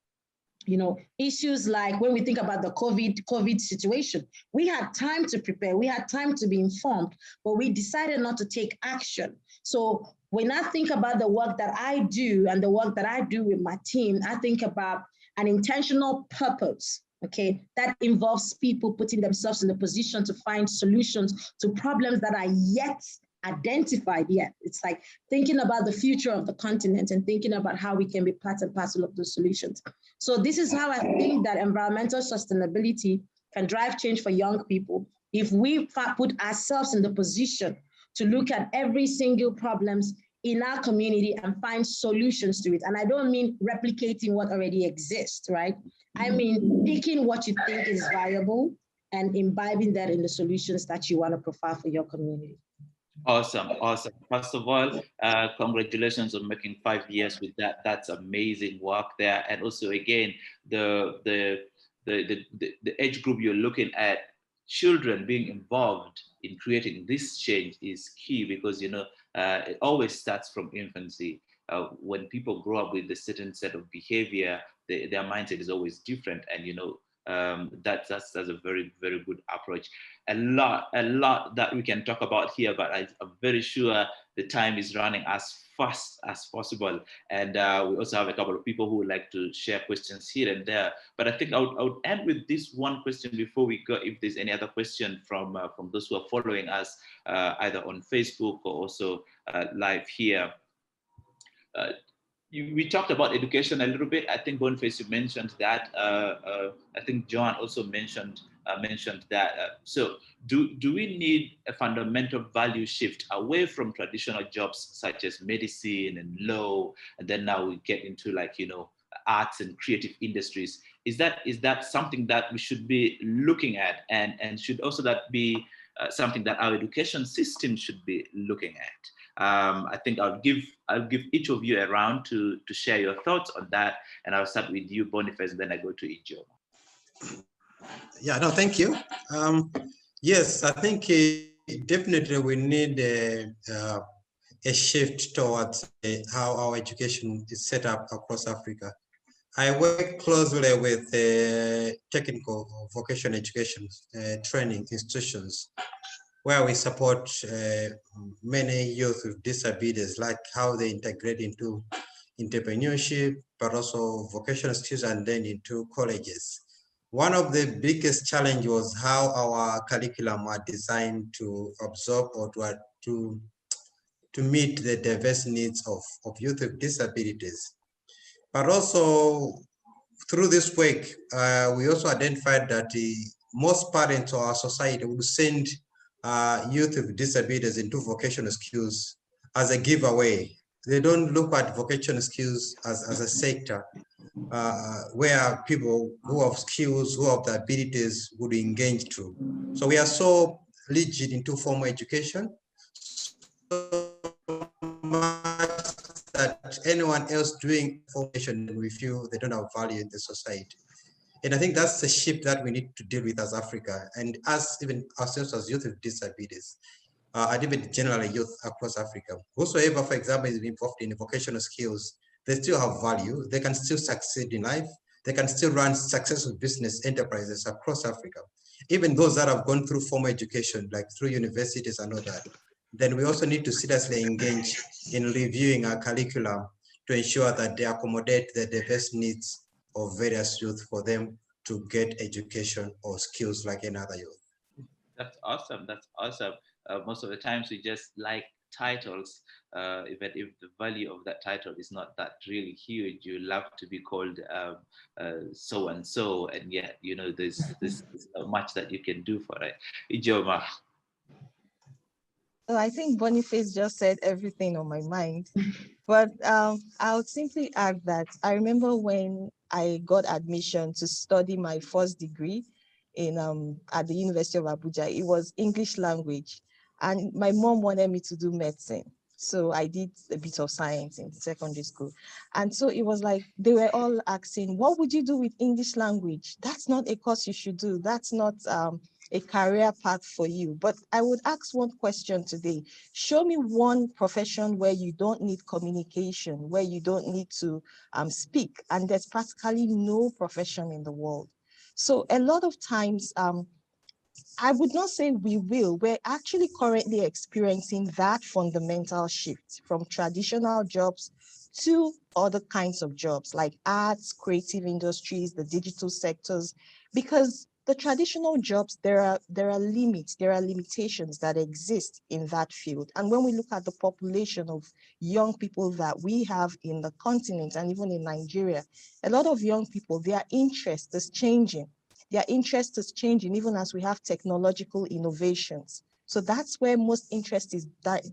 You know, issues like when we think about the COVID situation, we had time to prepare, we had time to be informed, but we decided not to take action. So when I think about the work that I do and the work that I do with my team, I think about an intentional purpose, okay, that involves people putting themselves in a position to find solutions to problems that are yet identified yet. It's like thinking about the future of the continent and thinking about how we can be part and parcel of those solutions. So this is how I think that environmental sustainability can drive change for young people. If we put ourselves in the position to look at every single problems in our community and find solutions to it. And I don't mean replicating what already exists, right? I mean picking what you think is viable and imbibing that in the solutions that you want to provide for your community. Awesome. First of all, congratulations on making 5 years with that. That's amazing work there. And also, again, the age group you're looking at children being involved in creating this change is key, because it always starts from infancy. When people grow up with a certain set of behavior, their mindset is always different, and that's a very, very good approach. A lot that we can talk about here, but I'm very sure the time is running as fast as possible, and we also have a couple of people who would like to share questions here and there. But I think I would end with this one question before we go, if there's any other question from those who are following us either on Facebook or also live here. We talked about education a little bit. I think Boniface, you mentioned that. I think John also mentioned that. So do we need a fundamental value shift away from traditional jobs such as medicine and law, and then now we get into arts and creative industries? Is that something that we should be looking at, and should also that be something that our education system should be looking at? I think I'll give each of you a round to share your thoughts on that, and I'll start with you, Boniface, and then I go to Ijo. Yeah, no, thank you. Yes, I think definitely we need a shift towards how our education is set up across Africa. I work closely with technical vocational education training institutions, where we support many youth with disabilities, like how they integrate into entrepreneurship, but also vocational skills, and then into colleges. One of the biggest challenges was how our curriculum are designed to absorb or to meet the diverse needs of youth with disabilities. But also through this work, we also identified that most parents of our society would send youth with disabilities into vocational skills as a giveaway. They don't look at vocational skills as a sector where people who have skills, who have the abilities would engage to. So we are so rigid into formal education, so much that anyone else doing formation, we feel they don't have value in the society. And I think that's the shift that we need to deal with as Africa, and as even ourselves as youth with disabilities, and even generally youth across Africa. Whosoever, for example, is involved in vocational skills, they still have value. They can still succeed in life. They can still run successful business enterprises across Africa. Even those that have gone through formal education, like through universities and all that, then we also need to seriously engage in reviewing our curriculum to ensure that they accommodate the diverse needs of various youth for them to get education or skills like any other youth. That's awesome. That's awesome. Most of the times we just like titles, even if the value of that title is not that really huge. You love to be called so and so, and yet there's not much that you can do for it. Ijoma. So I think Boniface just said everything on my mind. But I would simply add that I remember when I got admission to study my first degree in at the University of Abuja, it was English language. And my mom wanted me to do medicine. So I did a bit of science in secondary school. And so it was like, they were all asking, what would you do with English language? That's not a course you should do. That's not a career path for you. But I would ask one question today. Show me one profession where you don't need communication, where you don't need to speak, and there's practically no profession in the world. So a lot of times, I would not say we're actually currently experiencing that fundamental shift from traditional jobs to other kinds of jobs like arts, creative industries, the digital sectors, because the traditional jobs, there are limits, there are limitations that exist in that field. And when we look at the population of young people that we have in the continent and even in Nigeria, a lot of young people, their interest is changing. Their interest is changing even as we have technological innovations. So that's where most interest is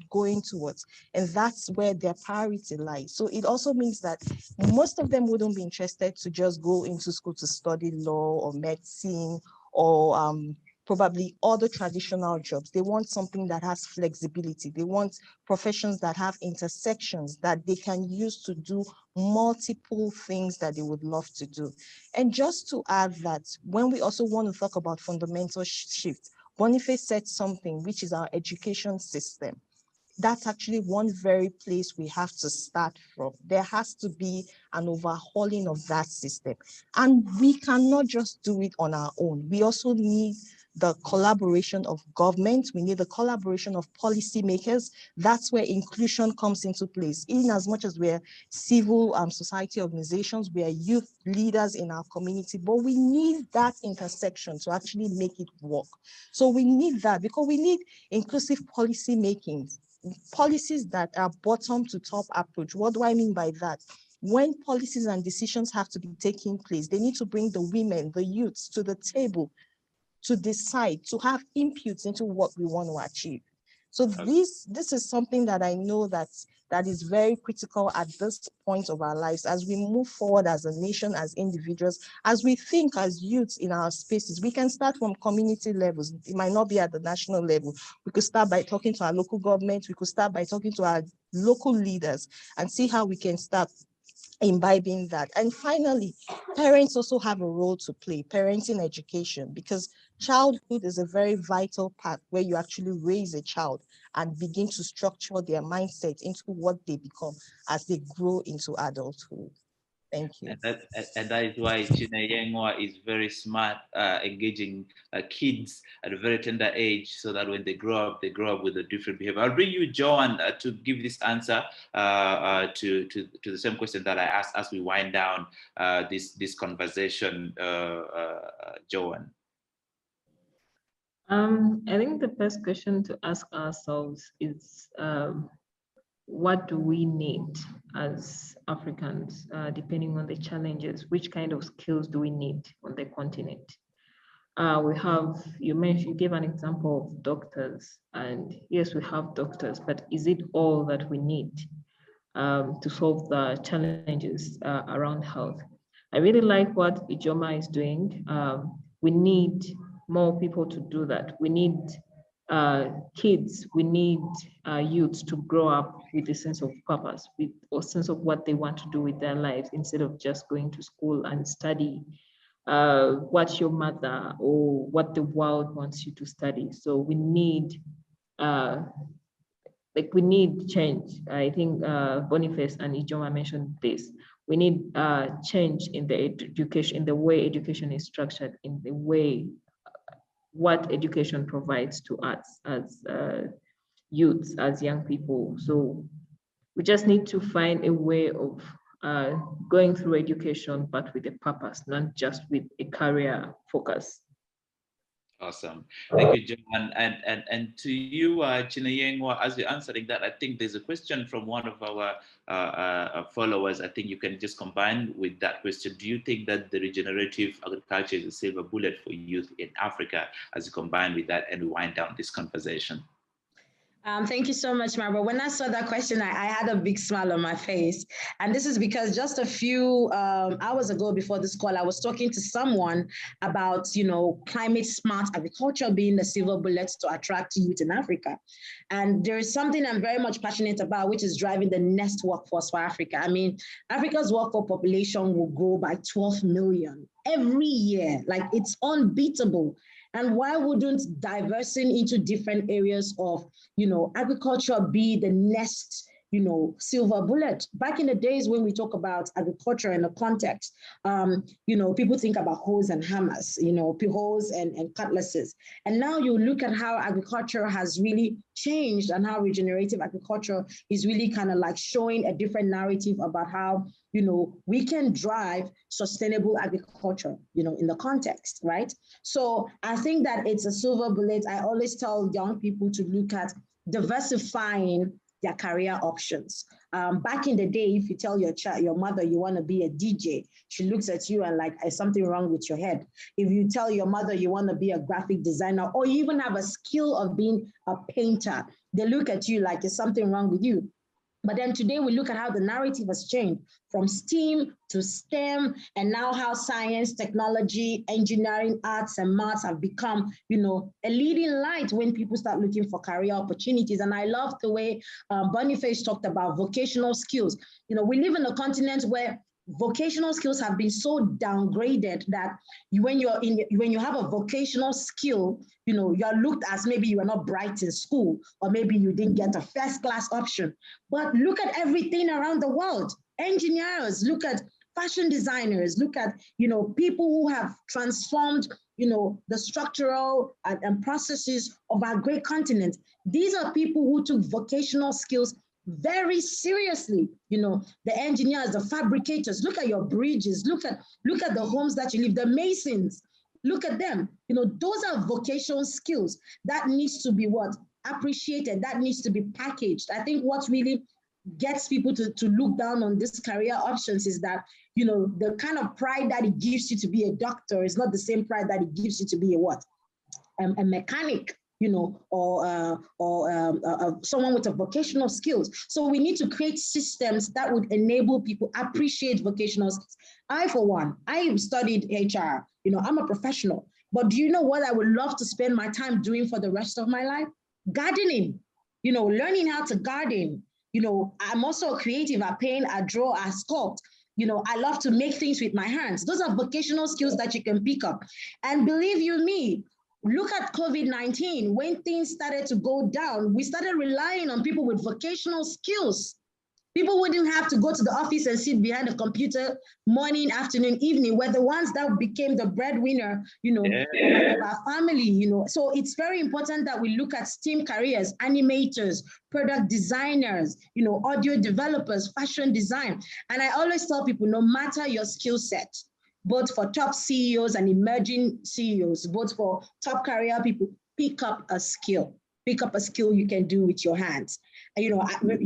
going towards, and that's where their priority lies. So it also means that most of them wouldn't be interested to just go into school to study law or medicine or probably other traditional jobs. They want something that has flexibility. They want professions that have intersections that they can use to do multiple things that they would love to do. And just to add that, when we also want to talk about fundamental shift, Boniface said something, which is our education system. That's actually one very place we have to start from. There has to be an overhauling of that system. And we cannot just do it on our own. We also need the collaboration of government. We need the collaboration of policymakers. That's where inclusion comes into place. In as much as we're civil society organizations, we are youth leaders in our community, but we need that intersection to actually make it work. So we need that because we need inclusive policy making, policies that are bottom to top approach. What do I mean by that? When policies and decisions have to be taking place, they need to bring the women, the youths to the table to decide, to have inputs into what we want to achieve. So this is something that I know that is very critical at this point of our lives as we move forward as a nation, as individuals, as we think as youths in our spaces. We can start from community levels. It might not be at the national level. We could start by talking to our local government. We could start by talking to our local leaders and see how we can start imbibing that. And finally, parents also have a role to play, parenting education, because childhood is a very vital part where you actually raise a child and begin to structure their mindset into what they become as they grow into adulthood. Thank you. And that is why Chineyengwa is very smart, engaging kids at a very tender age, so that when they grow up with a different behavior. I'll bring you, Joan, to give this answer to the same question that I asked as we wind down this conversation, Joan. I think the first question to ask ourselves is, what do we need as Africans, depending on the challenges? Which kind of skills do we need on the continent? We have, you gave an example of doctors, and yes, we have doctors, but is it all that we need to solve the challenges around health? I really like what Ijoma is doing. We need more people to do that. We need kids, we need youths to grow up with a sense of purpose, with a sense of what they want to do with their lives, instead of just going to school and study what your mother or what the world wants you to study. So we need we need change. I think Boniface and Ijoma mentioned this. We need change in the education, in the way education is structured, in the way what education provides to us as youths, as young people. So we just need to find a way of going through education, but with a purpose, not just with a career focus. Awesome. Thank you, John. And to you, Chineyengwa, as you're answering that, I think there's a question from one of our followers. I think you can just combine with that question. Do you think that the regenerative agriculture is a silver bullet for youth in Africa, as you combine with that and we wind down this conversation? Thank you so much, Marbra. When I saw that question, I had a big smile on my face. And this is because just a few hours ago before this call, I was talking to someone about, climate smart agriculture being the silver bullet to attract youth in Africa. And there is something I'm very much passionate about, which is driving the next workforce for Africa. I mean, Africa's workforce population will grow by 12 million every year. Like, it's unbeatable. And why wouldn't diversing into different areas of, agriculture be the next, silver bullet? Back in the days when we talk about agriculture in a context, people think about hoes and hammers, hoes and cutlasses. And now you look at how agriculture has really changed and how regenerative agriculture is really kind of like showing a different narrative about how, we can drive sustainable agriculture, in the context, right? So I think that it's a silver bullet. I always tell young people to look at diversifying their career options. Back in the day, if you tell your mother you want to be a DJ, she looks at you and like, is something wrong with your head? If you tell your mother you want to be a graphic designer, or you even have a skill of being a painter, they look at you like, is something wrong with you? But then today we look at how the narrative has changed from STEAM to STEM, and now how science, technology, engineering, arts, and maths have become, a leading light when people start looking for career opportunities. And I love the way Boniface talked about vocational skills. We live in a continent where vocational skills have been so downgraded that when you have a vocational skill, you're looked as maybe you are not bright in school, or maybe you didn't get a first class option. But look at everything around the world. Engineers, look at fashion designers, look at people who have transformed the structural and processes of our great continent. These are people who took vocational skills very seriously. The engineers, the fabricators, look at your bridges, look at the homes that you live, the masons, look at them. Those are vocational skills that needs to be appreciated, that needs to be packaged. I think what really gets people to look down on these career options is that the kind of pride that it gives you to be a doctor is not the same pride that it gives you to be a mechanic, or someone with a vocational skills. So we need to create systems that would enable people appreciate vocational skills. I, for one, I studied HR. I'm a professional, but do you know what I would love to spend my time doing for the rest of my life? Gardening, learning how to garden. I'm also a creative. I paint, I draw, I sculpt. I love to make things with my hands. Those are vocational skills that you can pick up. And believe you me, look at COVID-19. When things started to go down, we started relying on people with vocational skills. People wouldn't have to go to the office and sit behind a computer morning, afternoon, evening. We're the ones that became the breadwinner, of our family, So it's very important that we look at STEAM careers, animators, product designers, audio developers, fashion design. And I always tell people, no matter your skill set, both for top CEOs and emerging CEOs, both for top career people, pick up a skill. Pick up a skill you can do with your hands. You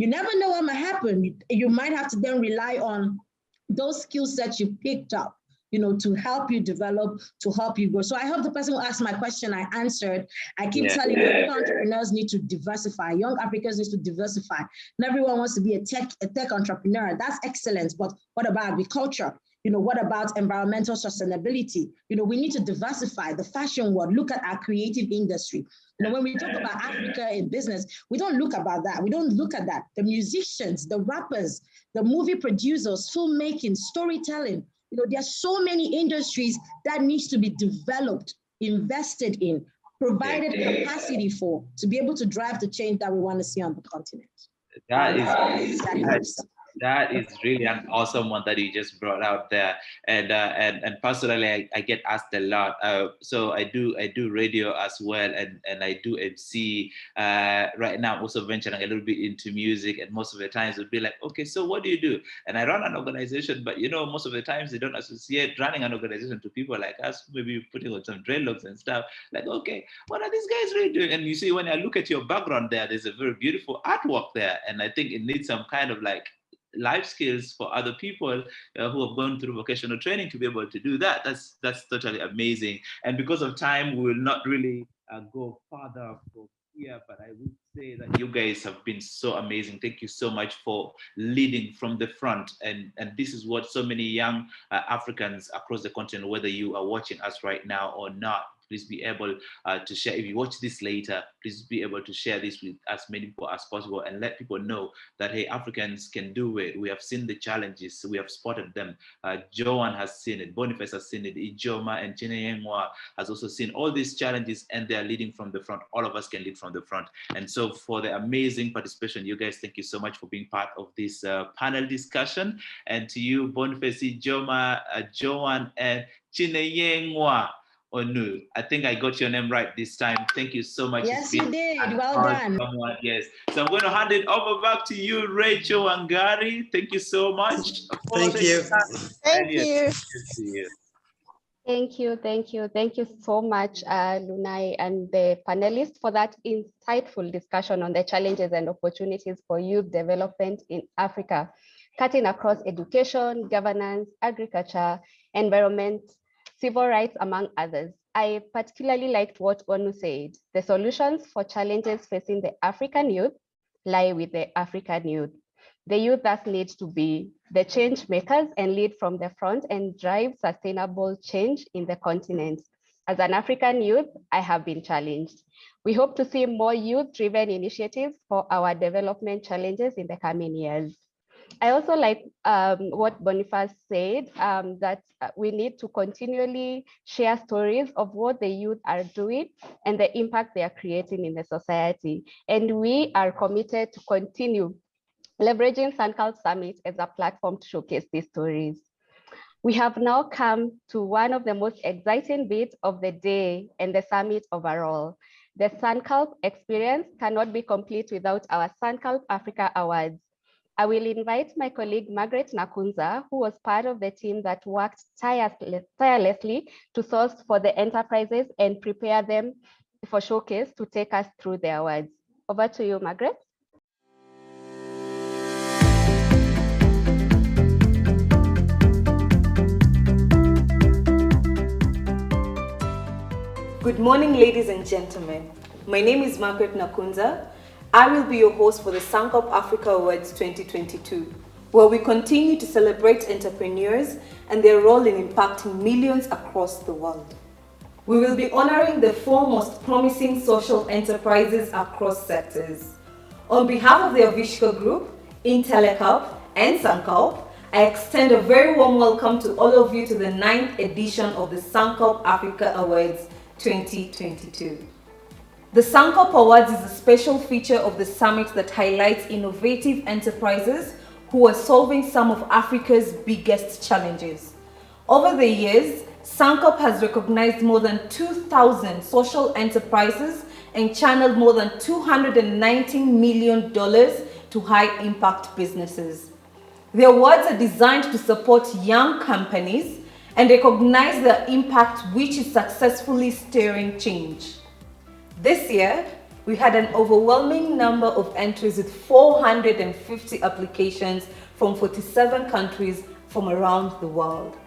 never know what might happen. You might have to then rely on those skill sets you picked up, to help you develop, to help you grow. So I hope the person who asked my question, I answered. I keep telling you, entrepreneurs need to diversify. Young Africans need to diversify. Not everyone wants to be a tech entrepreneur. That's excellent. But what about agriculture? What about environmental sustainability? We need to diversify the fashion world. Look at our creative industry. When we talk about Africa in business, we don't look about that. We don't look at that. The musicians, the rappers, the movie producers, filmmaking, storytelling. There are so many industries that needs to be developed, invested in, provided capacity for, to be able to drive the change that we want to see on the continent. That is really an awesome one that you just brought out there, and personally, I get asked a lot. So I do radio as well, and I do MC. Right now, I'm also venturing a little bit into music, and most of the times it'll be like, okay, so what do you do? And I run an organization, but most of the times they don't associate running an organization to people like us, maybe putting on some dreadlocks and stuff. Like, okay, what are these guys really doing? And you see, when I look at your background there's a very beautiful artwork there, and I think it needs some kind of like life skills for other people who have gone through vocational training to be able to do that. That's totally amazing. And because of time, we will not really go further from here, but I would say that you guys have been so amazing. Thank you so much for leading from the front. And this is what so many young Africans across the continent, whether you are watching us right now or not, please be able to share. If you watch this later, please be able to share this with as many people as possible and let people know that, hey, Africans can do it. We have seen the challenges, we have spotted them. Joan has seen it, Boniface has seen it, Ijoma and Chineyengwa has also seen all these challenges, and they are leading from the front. All of us can lead from the front. And so for the amazing participation, you guys, thank you so much for being part of this panel discussion. And to you, Boniface, Ijoma, Joan, and Chineyengwa. Onu, I think I got your name right this time. Thank you so much. Yes, you did. Well done. Yes. So I'm going to hand it over back to you, Rachel and Gary. Thank you so much. Thank you. Thank you. Thank you. Thank you so much, Lunai and the panelists, for that insightful discussion on the challenges and opportunities for youth development in Africa, cutting across education, governance, agriculture, environment, civil rights, among others. I particularly liked what Onu said. The solutions for challenges facing the African youth lie with the African youth. The youth thus need to be the change makers and lead from the front and drive sustainable change in the continent. As an African youth, I have been challenged. We hope to see more youth-driven initiatives for our development challenges in the coming years. I also like what Boniface said, that we need to continually share stories of what the youth are doing and the impact they are creating in the society. And we are committed to continue leveraging Sankalp Summit as a platform to showcase these stories. We have now come to one of the most exciting bits of the day and the summit overall. The Sankalp experience cannot be complete without our Sankalp Africa Awards. I will invite my colleague Margaret Nakunza, who was part of the team that worked tirelessly to source for the enterprises and prepare them for showcase, to take us through the awards. Over to you, Margaret. Good morning, ladies and gentlemen. My name is Margaret Nakunza. I will be your host for the Sankalp Africa Awards 2022, where we continue to celebrate entrepreneurs and their role in impacting millions across the world. We will be honoring the 4 most promising social enterprises across sectors. On behalf of the Avishka Group, Intellecalp, and Sankalp, I extend a very warm welcome to all of you to the 9th edition of the Sankalp Africa Awards 2022. The Sankalp Awards is a special feature of the summit that highlights innovative enterprises who are solving some of Africa's biggest challenges. Over the years, Sankalp has recognized more than 2,000 social enterprises and channeled more than $219 million to high-impact businesses. The awards are designed to support young companies and recognize the impact which is successfully steering change. This year, we had an overwhelming number of entries with 450 applications from 47 countries from around the world.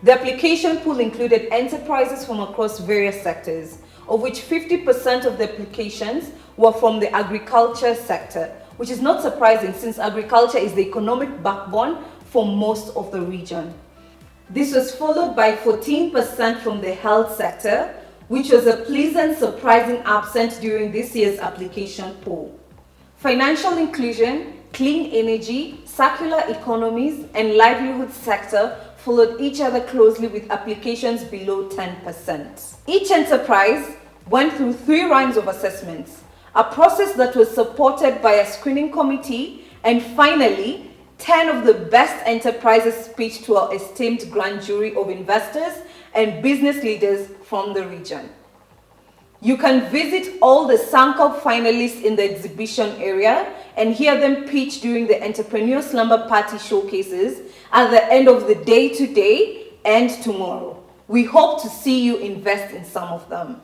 The application pool included enterprises from across various sectors, of which 50% of the applications were from the agriculture sector, which is not surprising since agriculture is the economic backbone for most of the region. This was followed by 14% from the health sector, which was a pleasant surprising absent during this year's application pool. Financial inclusion, clean energy, circular economies, and livelihood sector followed each other closely with applications below 10%. Each enterprise went through 3 rounds of assessments, a process that was supported by a screening committee, and finally, 10 of the best enterprises pitched to our esteemed grand jury of investors and business leaders from the region. You can visit all the Sankalp finalists in the exhibition area and hear them pitch during the Entrepreneur Slumber Party showcases at the end of the day today and tomorrow. We hope to see you invest in some of them.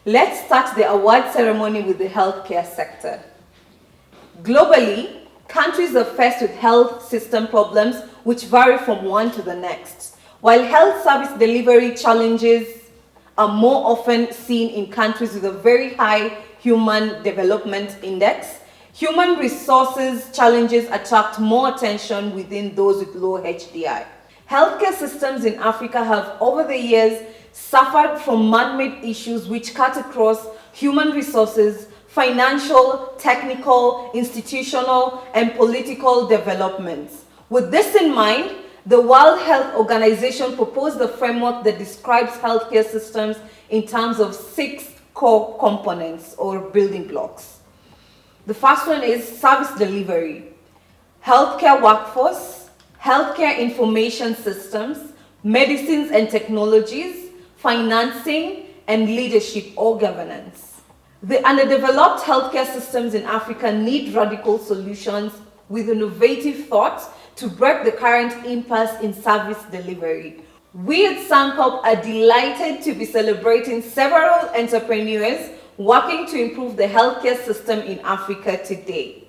Let's start the award ceremony with the healthcare sector. Globally, countries are faced with health system problems which vary from one to the next. While health service delivery challenges are more often seen in countries with a very high human development index, human resources challenges attract more attention within those with low HDI. Healthcare systems in Africa have over the years suffered from man-made issues which cut across human resources, financial, technical, institutional, and political developments. With this in mind, the World Health Organization proposed a framework that describes healthcare systems in terms of 6 core components or building blocks. The first one is service delivery, healthcare workforce, healthcare information systems, medicines and technologies, financing, and leadership or governance. The underdeveloped healthcare systems in Africa need radical solutions with innovative thoughts to break the current impasse in service delivery. We at Sankalp are delighted to be celebrating several entrepreneurs working to improve the healthcare system in Africa today.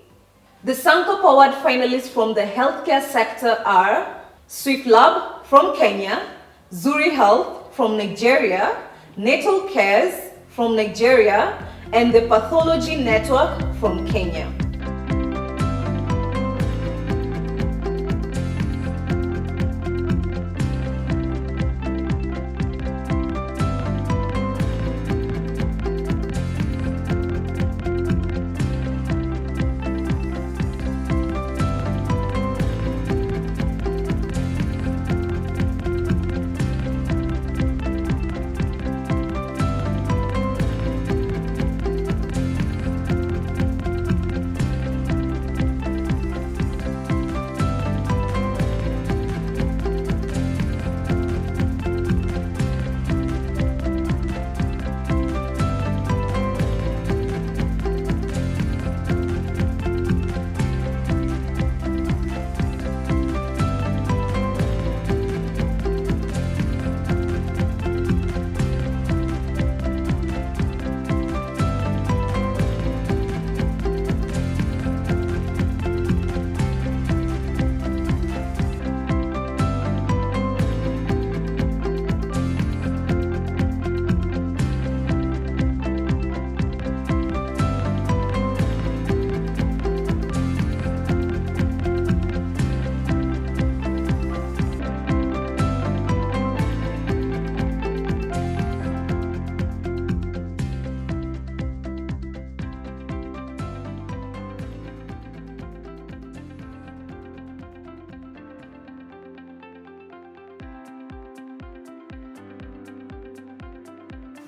The Sankalp Award finalists from the healthcare sector are Swift Lab from Kenya, Zuri Health from Nigeria, Natal Cares from Nigeria, and the Pathology Network from Kenya.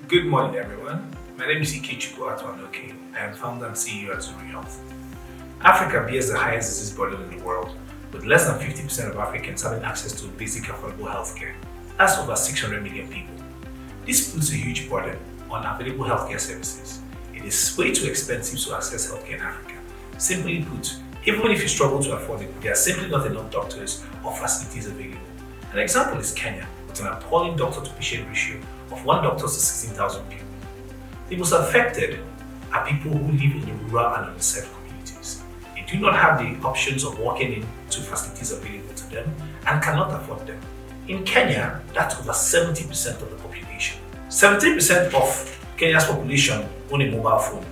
Good morning, everyone. My name is Ikechukwu Atwanoke. I am founder and CEO at Zuri Health. Africa bears the highest disease burden in the world, with less than 50% of Africans having access to basic affordable healthcare. That's over 600 million people. This puts a huge burden on available healthcare services. It is way too expensive to access healthcare in Africa. Simply put, even if you struggle to afford it, there are simply not enough doctors or facilities available. An example is Kenya, with an appalling doctor-to-patient ratio of 1 doctor to 16,000 people. The most affected are people who live in the rural and underserved communities. They do not have the options of walking into facilities available to them and cannot afford them. In Kenya, that's over 70% of the population. 70% of Kenya's population own a mobile phone.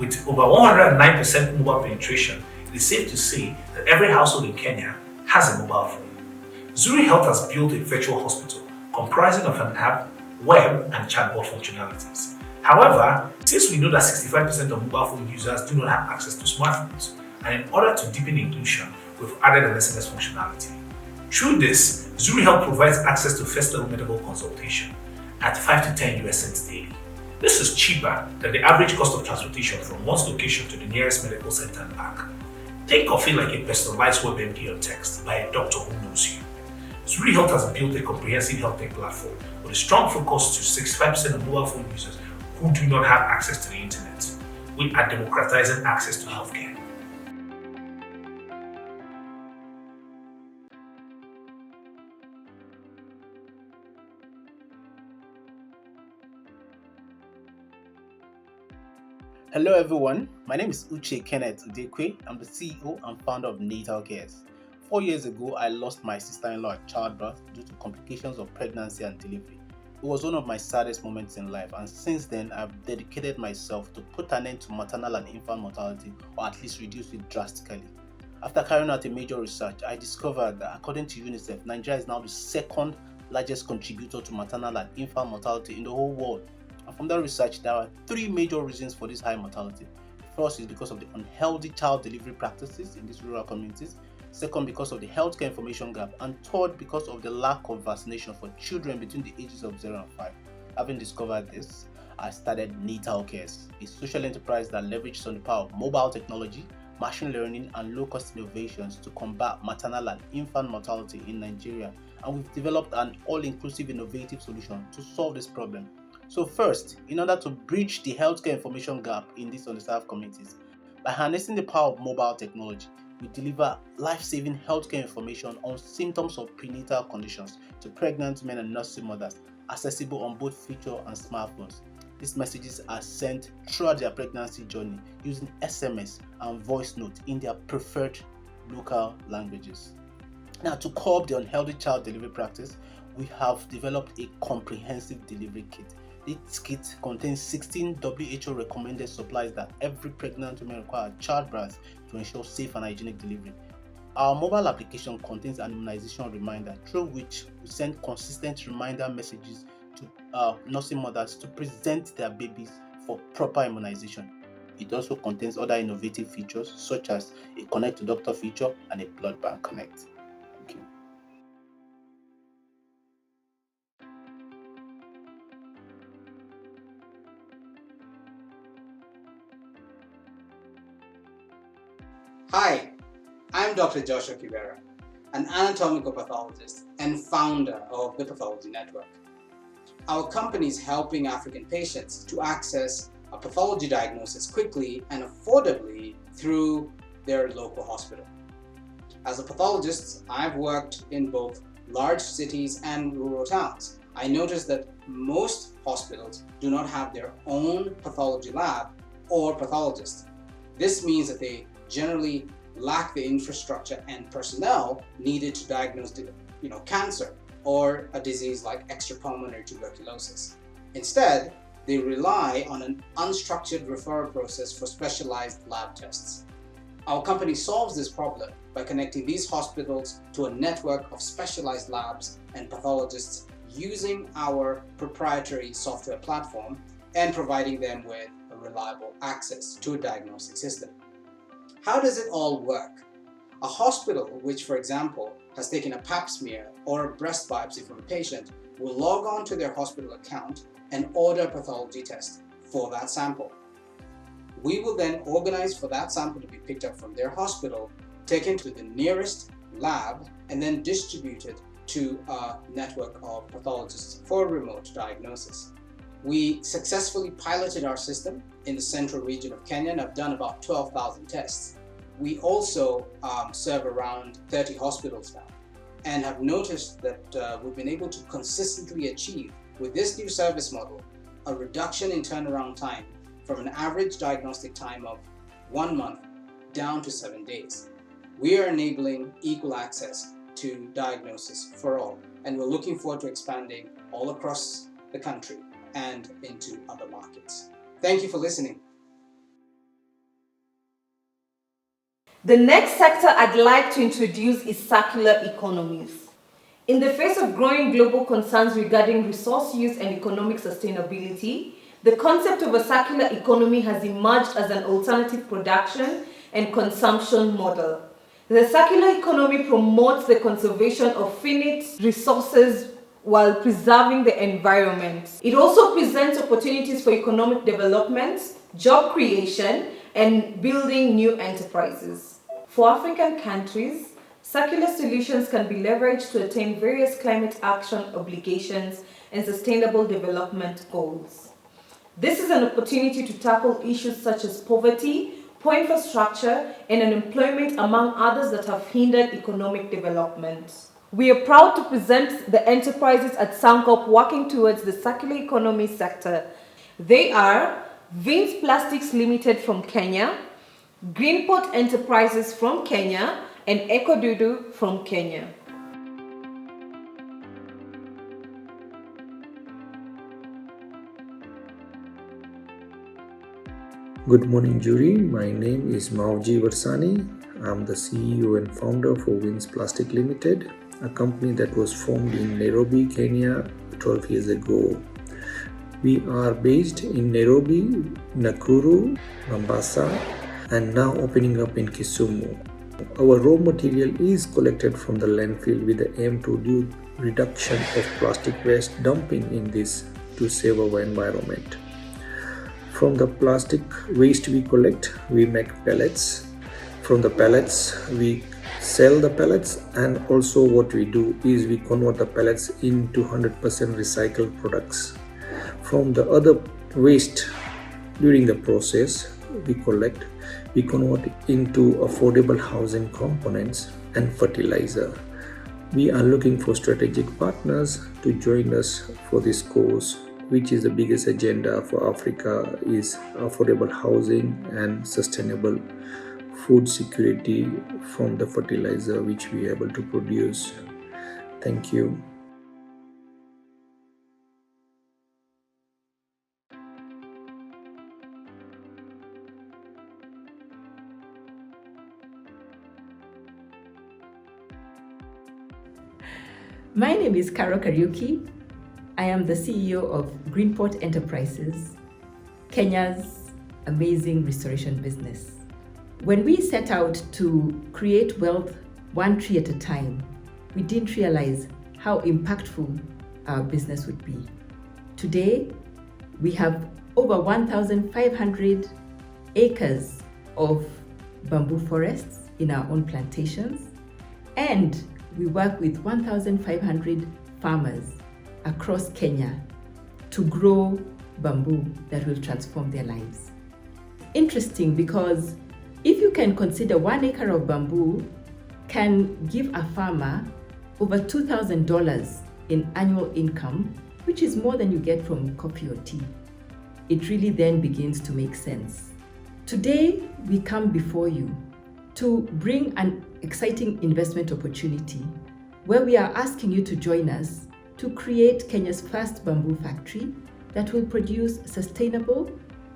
With over 109% mobile penetration, it is safe to say that every household in Kenya has a mobile phone. Zuri Health has built a virtual hospital comprising of an app, web, and chatbot functionalities. However, since we know that 65% of mobile phone users do not have access to smartphones, and in order to deepen inclusion, we've added an SMS functionality. Through this, Zuri Health provides access to first-level medical consultation at 5 to 10 US cents daily. This is cheaper than the average cost of transportation from one's location to the nearest medical center and back. Think of it like a personalized WebMD on text by a doctor who knows you. Zuri Health has built a comprehensive health tech platform with a strong focus to 65% of mobile phone users who do not have access to the internet. We are democratizing access to healthcare. Hello everyone, my name is Uche Kenneth Udekwe. I'm the CEO and founder of Natal Cares. 4 years ago, I lost my sister-in-law at childbirth due to complications of pregnancy and delivery. It was one of my saddest moments in life, and since then, I've dedicated myself to put an end to maternal and infant mortality, or at least reduce it drastically. After carrying out a major research, I discovered that according to UNICEF, Nigeria is now the second largest contributor to maternal and infant mortality in the whole world. And from that research, there are 3 major reasons for this high mortality. First is because of the unhealthy child delivery practices in these rural communities. Second, because of the healthcare information gap. And third, because of the lack of vaccination for children between the ages of 0 and 5. Having discovered this, I started Natal Cares, a social enterprise that leverages on the power of mobile technology, machine learning, and low-cost innovations to combat maternal and infant mortality in Nigeria. And we've developed an all-inclusive innovative solution to solve this problem. So first, in order to bridge the healthcare information gap in these underserved communities, by harnessing the power of mobile technology, we deliver life-saving healthcare information on symptoms of prenatal conditions to pregnant women and nursing mothers, accessible on both feature and smartphones. These messages are sent throughout their pregnancy journey using SMS and voice note in their preferred local languages. Now, to curb the unhealthy child delivery practice, we have developed a comprehensive delivery kit. This kit contains 16 WHO recommended supplies that every pregnant woman requires at childbirth to ensure safe and hygienic delivery. Our mobile application contains an immunization reminder through which we send consistent reminder messages to nursing mothers to present their babies for proper immunization. It also contains other innovative features such as a Connect to Doctor feature and a Blood Bank Connect. Thank you. Hi, I'm Dr. Joshua Kibera, an anatomical pathologist and founder of the Pathology Network. Our company is helping African patients to access a pathology diagnosis quickly and affordably through their local hospital. As a pathologist, I've worked in both large cities and rural towns. I noticed that most hospitals do not have their own pathology lab or pathologist. This means that they generally lack the infrastructure and personnel needed to diagnose cancer or a disease like extrapulmonary tuberculosis. Instead, they rely on an unstructured referral process for specialized lab tests. Our company solves this problem by connecting these hospitals to a network of specialized labs and pathologists using our proprietary software platform and providing them with a reliable access to a diagnostic system. How does it all work? A hospital which, for example, has taken a pap smear or a breast biopsy from a patient will log on to their hospital account and order a pathology test for that sample. We will then organize for that sample to be picked up from their hospital, taken to the nearest lab, and then distributed to a network of pathologists for remote diagnosis. We successfully piloted our system in the central region of Kenya and have done about 12,000 tests. We also serve around 30 hospitals now and have noticed that we've been able to consistently achieve, with this new service model, a reduction in turnaround time from an average diagnostic time of 1 month down to 7 days. We are enabling equal access to diagnosis for all, and we're looking forward to expanding all across the country and into other markets. Thank you for listening. The next sector I'd like to introduce is circular economies. In the face of growing global concerns regarding resource use and economic sustainability, the concept of a circular economy has emerged as an alternative production and consumption model. The circular economy promotes the conservation of finite resources while preserving the environment. It also presents opportunities for economic development, job creation, and building new enterprises. For African countries, circular solutions can be leveraged to attain various climate action obligations and sustainable development goals. This is an opportunity to tackle issues such as poverty, poor infrastructure, and unemployment, among others that have hindered economic development. We are proud to present the enterprises at Sankalp working towards the circular economy sector. They are Vince Plastics Limited from Kenya, Greenport Enterprises from Kenya, and Ekodudu from Kenya. Good morning, jury. My name is Mauji Varsani. I'm the CEO and founder for Vince Plastic Limited, a company that was formed in Nairobi, Kenya 12 years ago. We are based in Nairobi, Nakuru, Mombasa, and now opening up in Kisumu. Our raw material is collected from the landfill with the aim to do reduction of plastic waste dumping in this to save our environment. From the plastic waste we collect, we make pellets. From the pellets, we sell the pellets, and also what we do is we convert the pellets into 100% recycled products. From the other waste during the process we collect, we convert it into affordable housing components and fertilizer. We are looking for strategic partners to join us for this course, which is the biggest agenda for Africa, is affordable housing and sustainable food security from the fertilizer which we are able to produce. Thank you. My name is Carol Kariuki. I am the CEO of Greenport Enterprises, Kenya's amazing restoration business. When we set out to create wealth one tree at a time, we didn't realize how impactful our business would be. Today, we have over 1,500 acres of bamboo forests in our own plantations, and we work with 1,500 farmers across Kenya to grow bamboo that will transform their lives. Interesting, because if you can consider 1 acre of bamboo can give a farmer over $2,000 in annual income, which is more than you get from coffee or tea, it really then begins to make sense. Today, we come before you to bring an exciting investment opportunity where we are asking you to join us to create Kenya's first bamboo factory that will produce sustainable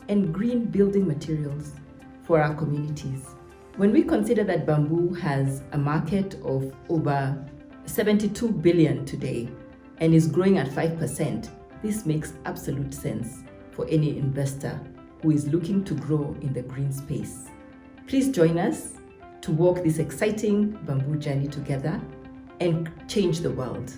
and green building materials for our communities. When we consider that bamboo has a market of over 72 billion today and is growing at 5%, this makes absolute sense for any investor who is looking to grow in the green space. Please join us to walk this exciting bamboo journey together and change the world.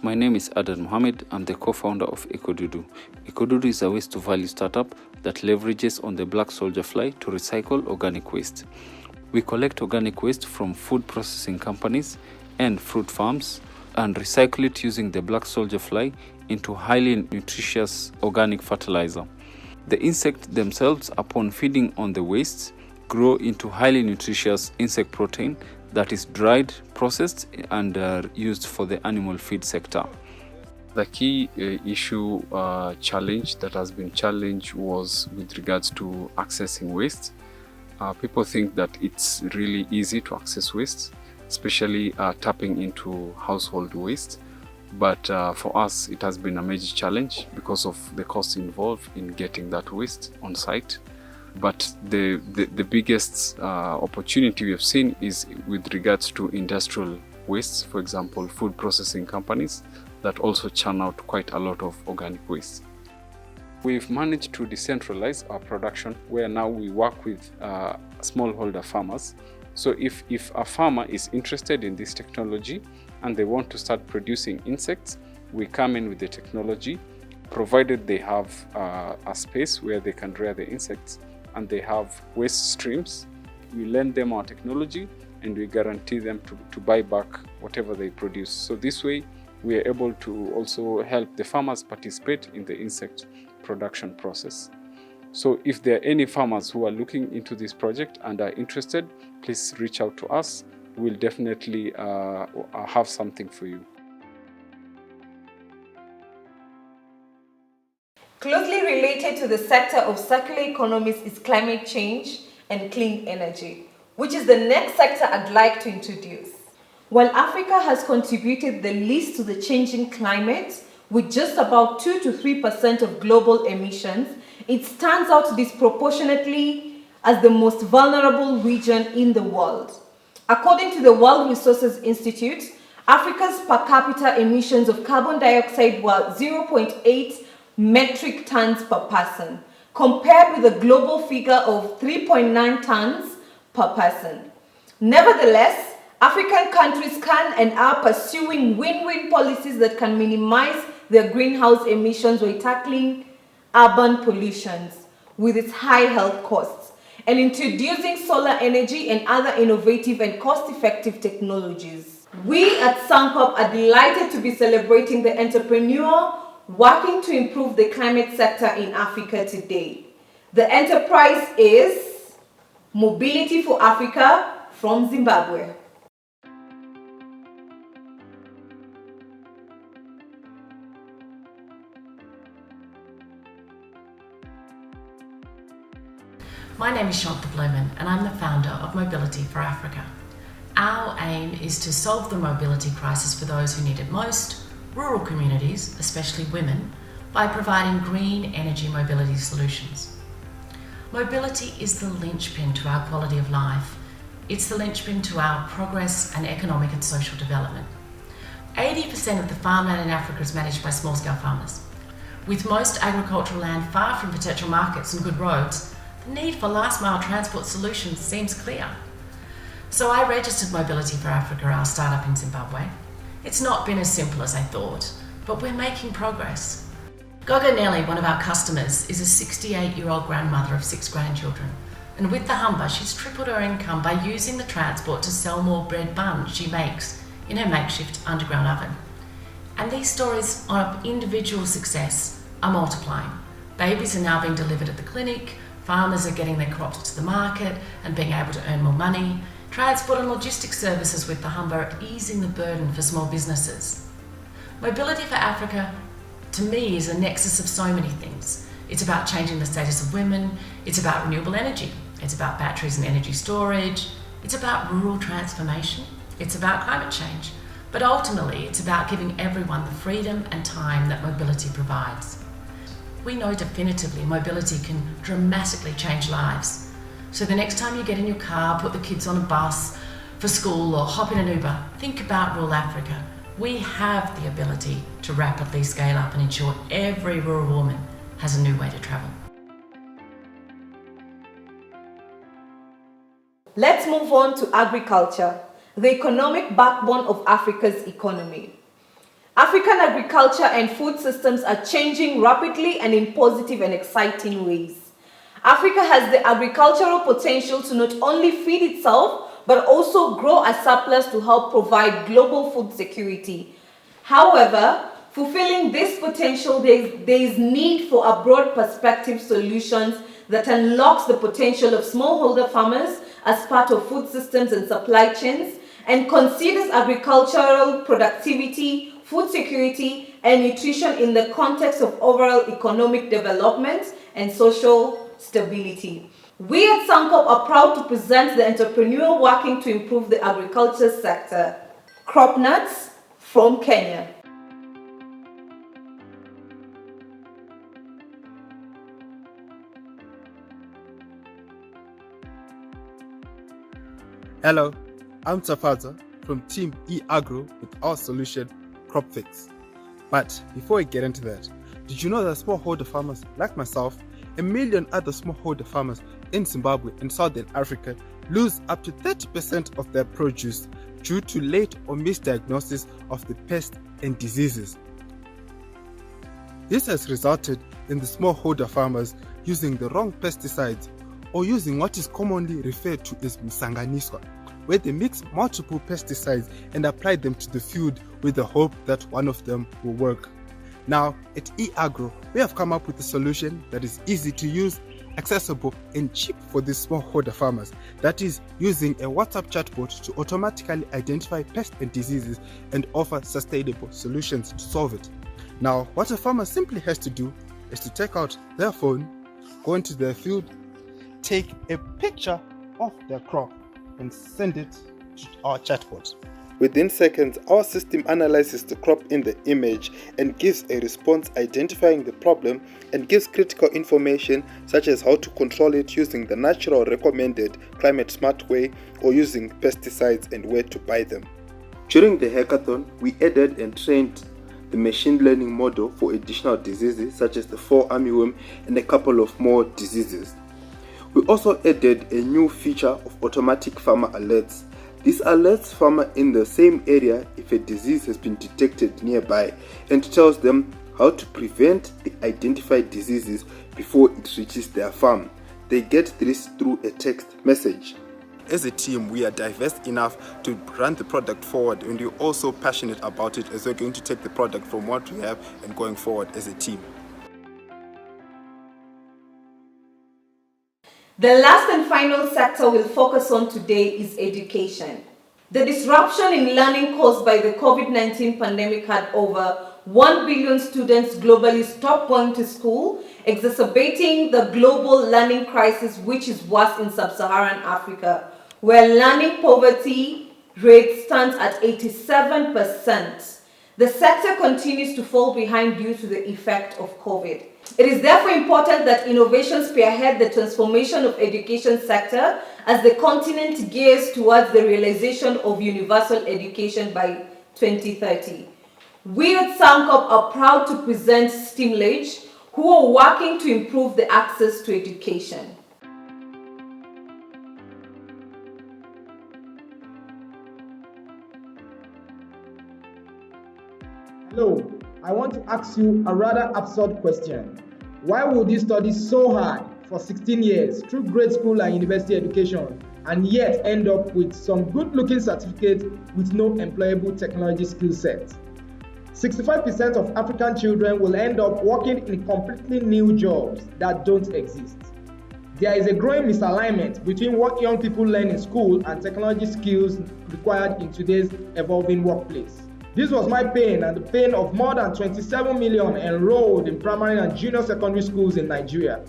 My name is Adan Mohammed. I'm the co-founder of Ekodudu. Ekodudu is a waste-to-value startup that leverages on the black soldier fly to recycle organic waste. We collect organic waste from food processing companies and fruit farms and recycle it using the black soldier fly into highly nutritious organic fertilizer. The insects themselves, upon feeding on the waste, grow into highly nutritious insect protein that is dried, processed, and used for the animal feed sector. The key challenge that has been challenged was with regards to accessing waste. People think that it's really easy to access waste, especially tapping into household waste. But for us, it has been a major challenge because of the cost involved in getting that waste on site. But the biggest opportunity we have seen is with regards to industrial waste, for example, food processing companies that also churn out quite a lot of organic waste. We've managed to decentralize our production where now we work with smallholder farmers. So if a farmer is interested in this technology and they want to start producing insects, we come in with the technology, provided they have a space where they can rear the insects and they have waste streams. We lend them our technology and we guarantee them to buy back whatever they produce. So this way, we are able to also help the farmers participate in the insect production process. So if there are any farmers who are looking into this project and are interested, please reach out to us. We'll definitely have something for you. Closely related to the sector of circular economies is climate change and clean energy, which is the next sector I'd like to introduce. While Africa has contributed the least to the changing climate, with just about 2 to 3% of global emissions, it stands out disproportionately as the most vulnerable region in the world. According to the World Resources Institute, Africa's per capita emissions of carbon dioxide were 0.8 metric tons per person, compared with a global figure of 3.9 tons per person. Nevertheless, African countries can and are pursuing win-win policies that can minimize their greenhouse emissions while tackling urban pollutions with its high health costs and introducing solar energy and other innovative and cost-effective technologies. We at Sankalp are delighted to be celebrating the entrepreneur working to improve the climate sector in Africa today. The enterprise is Mobility for Africa from Zimbabwe. My name is Shanta Blumen and I'm the founder of Mobility for Africa. Our aim is to solve the mobility crisis for those who need it most, rural communities, especially women, by providing green energy mobility solutions. Mobility is the linchpin to our quality of life. It's the linchpin to our progress and economic and social development. 80% of the farmland in Africa is managed by small-scale farmers. With most agricultural land far from potential markets and good roads, the need for last-mile transport solutions seems clear. So I registered Mobility for Africa, our startup in Zimbabwe. It's not been as simple as I thought, but we're making progress. Gogo Nelly, one of our customers, is a 68-year-old grandmother of 6 grandchildren. And with the Humber, she's tripled her income by using the transport to sell more bread buns she makes in her makeshift underground oven. And these stories of individual success are multiplying. Babies are now being delivered at the clinic, farmers are getting their crops to the market and being able to earn more money. Transport and logistics services with the Humber are easing the burden for small businesses. Mobility for Africa, to me, is a nexus of so many things. It's about changing the status of women, it's about renewable energy, it's about batteries and energy storage, it's about rural transformation, it's about climate change, but ultimately it's about giving everyone the freedom and time that mobility provides. We know definitively mobility can dramatically change lives. So the next time you get in your car, put the kids on a bus for school or hop in an Uber, think about rural Africa. We have the ability to rapidly scale up and ensure every rural woman has a new way to travel. Let's move on to agriculture, the economic backbone of Africa's economy. African agriculture and food systems are changing rapidly and in positive and exciting ways. Africa has the agricultural potential to not only feed itself, but also grow a surplus to help provide global food security. However, fulfilling this potential, there is need for a broad perspective solutions that unlocks the potential of smallholder farmers as part of food systems and supply chains, and considers agricultural productivity, food security, and nutrition in the context of overall economic development and social stability. We at Sankalp are proud to present the entrepreneur working to improve the agriculture sector, Crop Nuts from Kenya. Hello, I'm Tafaza from Team eAgro with our solution, CropFix. But before we get into that, did you know that smallholder farmers like myself, a million other smallholder farmers in Zimbabwe and Southern Africa lose up to 30% of their produce due to late or misdiagnosis of the pests and diseases? This has resulted in the smallholder farmers using the wrong pesticides or using what is commonly referred to as msanganiswa, where they mix multiple pesticides and apply them to the field with the hope that one of them will work. Now, at eAgro, we have come up with a solution that is easy to use, accessible, and cheap for these smallholder farmers. That is, using a WhatsApp chatbot to automatically identify pests and diseases and offer sustainable solutions to solve it. Now, what a farmer simply has to do is to take out their phone, go into their field, take a picture of their crop and send it to our chatbot. Within seconds, our system analyzes the crop in the image and gives a response identifying the problem and gives critical information such as how to control it using the natural recommended climate smart way or using pesticides and where to buy them. During the hackathon, we added and trained the machine learning model for additional diseases such as the fall armyworm and a couple of more diseases. We also added a new feature of automatic farmer alerts. This alerts farmer in the same area if a disease has been detected nearby and tells them how to prevent the identified diseases before it reaches their farm. They get this through a text message. As a team, we are diverse enough to run the product forward, and we're also passionate about it as we're going to take the product from what we have and going forward as a team. The last and final sector we'll focus on today is education. The disruption in learning caused by the COVID-19 pandemic had over 1 billion students globally stop going to school, exacerbating the global learning crisis, which is worse in sub-Saharan Africa, where learning poverty rate stands at 87%. The sector continues to fall behind due to the effect of COVID. It is therefore important that innovation spearhead the transformation of education sector as the continent gears towards the realization of universal education by 2030. We at Sankalp are proud to present STEAMLage, who are working to improve the access to education. Hello, I want to ask you a rather absurd question. Why would you study so hard for 16 years through grade school and university education and yet end up with some good-looking certificate with no employable technology skill set? 65% of African children will end up working in completely new jobs that don't exist. There is a growing misalignment between what young people learn in school and technology skills required in today's evolving workplace. This was my pain and the pain of more than 27 million enrolled in primary and junior secondary schools in Nigeria.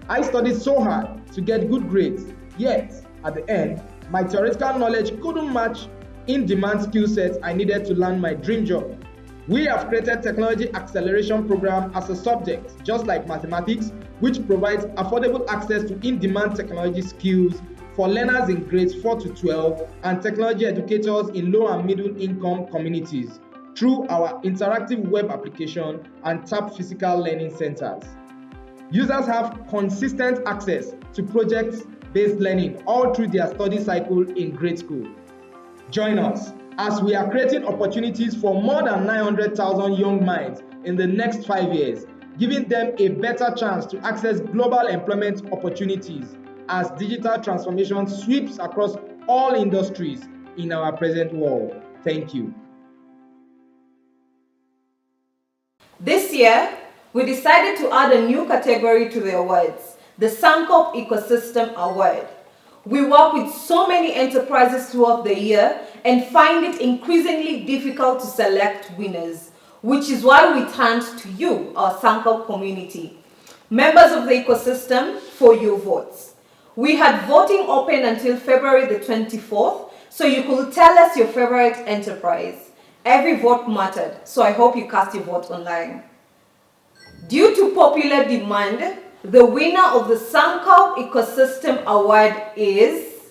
I studied so hard to get good grades, yet at the end, my theoretical knowledge couldn't match in-demand skill sets I needed to land my dream job. We have created Technology Acceleration Program as a subject, just like mathematics, which provides affordable access to in-demand technology skills for learners in grades 4 to 12 and technology educators in low and middle income communities through our interactive web application and TAP physical learning centers. Users have consistent access to project-based learning all through their study cycle in grade school. Join us as we are creating opportunities for more than 900,000 young minds in the next 5 years, giving them a better chance to access global employment opportunities as digital transformation sweeps across all industries in our present world. Thank you. This year, we decided to add a new category to the awards, the Sankalp Ecosystem Award. We work with so many enterprises throughout the year and find it increasingly difficult to select winners, which is why we turned to you, our Sankalp community, members of the ecosystem, for your votes. We had voting open until February the 24th, so you could tell us your favorite enterprise. Every vote mattered, so I hope you cast your vote online. Due to popular demand, the winner of the Sankalp Ecosystem Award is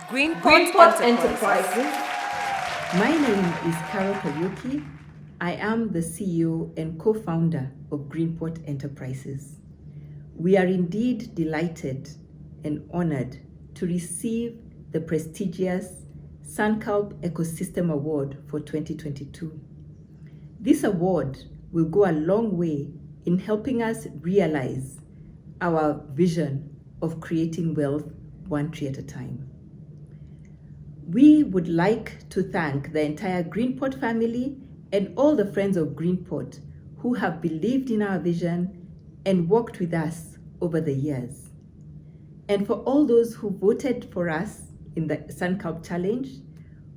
Greenport Enterprises. My name is Carol Kariuki. I am the CEO and co-founder of Greenport Enterprises. We are indeed delighted and honored to receive the prestigious Sankalp Ecosystem Award for 2022. This award will go a long way in helping us realize our vision of creating wealth one tree at a time. We would like to thank the entire Greenport family and all the friends of Greenport who have believed in our vision and worked with us over the years. And for all those who voted for us in the Sankalp Challenge,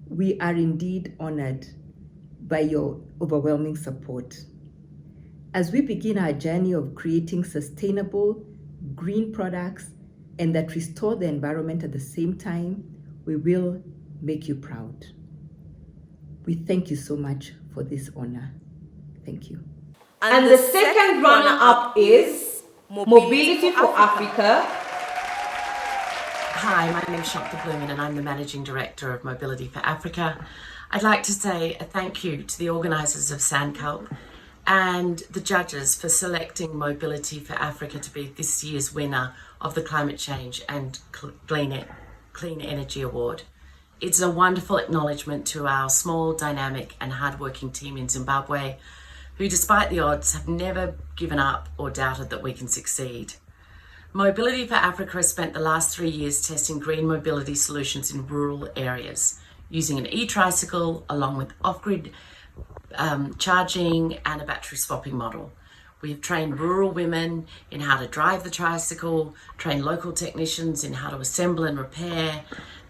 we are indeed honored by your overwhelming support. As we begin our journey of creating sustainable, green products and that restore the environment at the same time, we will make you proud. We thank you so much for this honor. Thank you. And the second runner-up is Mobility for Africa. Hi, my name is Shanta Blumen and I'm the Managing Director of Mobility for Africa. I'd like to say a thank you to the organisers of Sankalp and the judges for selecting Mobility for Africa to be this year's winner of the Climate Change and Clean Energy Award. It's a wonderful acknowledgement to our small, dynamic and hardworking team in Zimbabwe, who despite the odds have never given up or doubted that we can succeed. Mobility for Africa has spent the last 3 years testing green mobility solutions in rural areas, using an e-tricycle along with off-grid charging and a battery swapping model. We have trained rural women in how to drive the tricycle, trained local technicians in how to assemble and repair,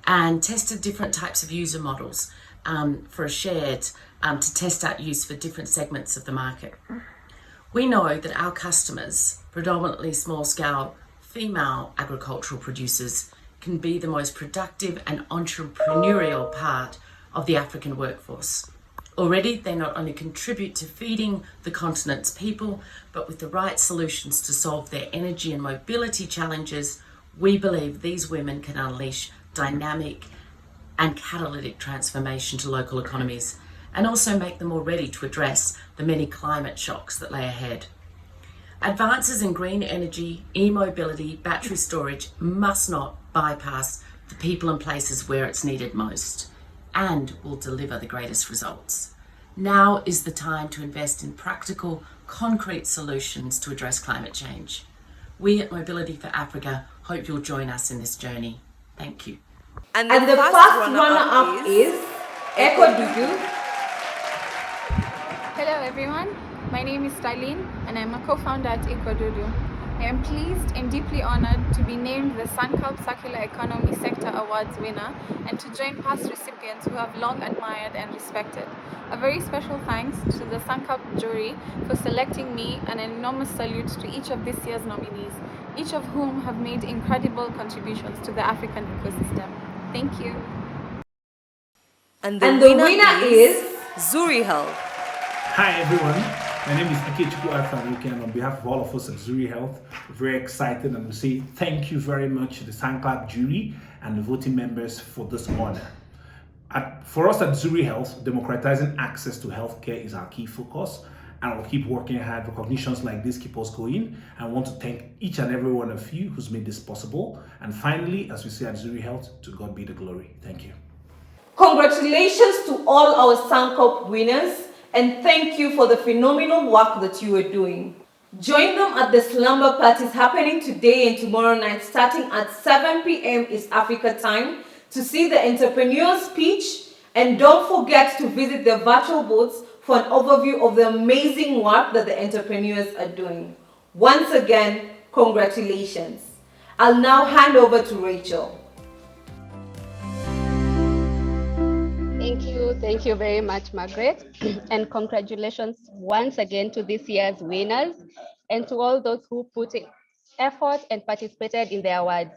and tested different types of user models for a shared to test out use for different segments of the market. We know that our customers, predominantly small-scale female agricultural producers, can be the most productive and entrepreneurial part of the African workforce. Already, they not only contribute to feeding the continent's people, but with the right solutions to solve their energy and mobility challenges, we believe these women can unleash dynamic and catalytic transformation to local economies and also make them more ready to address the many climate shocks that lay ahead. Advances in green energy, e-mobility, battery storage must not bypass the people and places where it's needed most and will deliver the greatest results. Now is the time to invest in practical, concrete solutions to address climate change. We at Mobility for Africa hope you'll join us in this journey. Thank you. And the first runner-up is Echo Dudu. Hello everyone, my name is Stalin and I'm a co-founder at Ecodudu. I am pleased and deeply honored to be named the Sankalp Circular Economy Sector Awards winner and to join past recipients who have long admired and respected. A very special thanks to the Sankalp jury for selecting me and an enormous salute to each of this year's nominees, each of whom have made incredible contributions to the African ecosystem. Thank you. And the winner is Zuri Health. Hi everyone, my name is Ikechukwu Atwanuke, and on behalf of all of us at Zuri Health, we're very excited and we say thank you very much to the Sankalp jury and the voting members for this honor. For us at Zuri Health, democratizing access to healthcare is our key focus, and we'll keep working hard. Recognitions like this keep us going. I want to thank each and every one of you who's made this possible. And finally, as we say at Zuri Health, to God be the glory. Thank you. Congratulations to all our Sankalp winners, and thank you for the phenomenal work that you are doing. Join them at the slumber parties happening today and tomorrow night starting at 7 p.m. East Africa time to see the entrepreneurs speech, and don't forget to visit the virtual booths for an overview of the amazing work that the entrepreneurs are doing. Once again, congratulations. I'll now hand over to Rachel. Thank you very much, Margaret. And congratulations once again to this year's winners and to all those who put in effort and participated in the awards.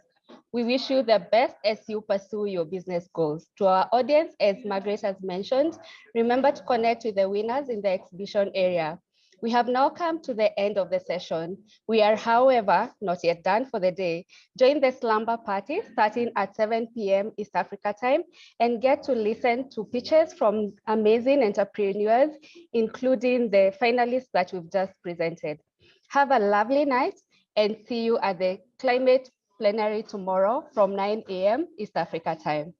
We wish you the best as you pursue your business goals. To our audience, as Margaret has mentioned, remember to connect with the winners in the exhibition area. We have now come to the end of the session. We are, however, not yet done for the day. Join the slumber party starting at 7 p.m. East Africa time and get to listen to pitches from amazing entrepreneurs, including the finalists that we've just presented. Have a lovely night and see you at the climate plenary tomorrow from 9 a.m. East Africa time.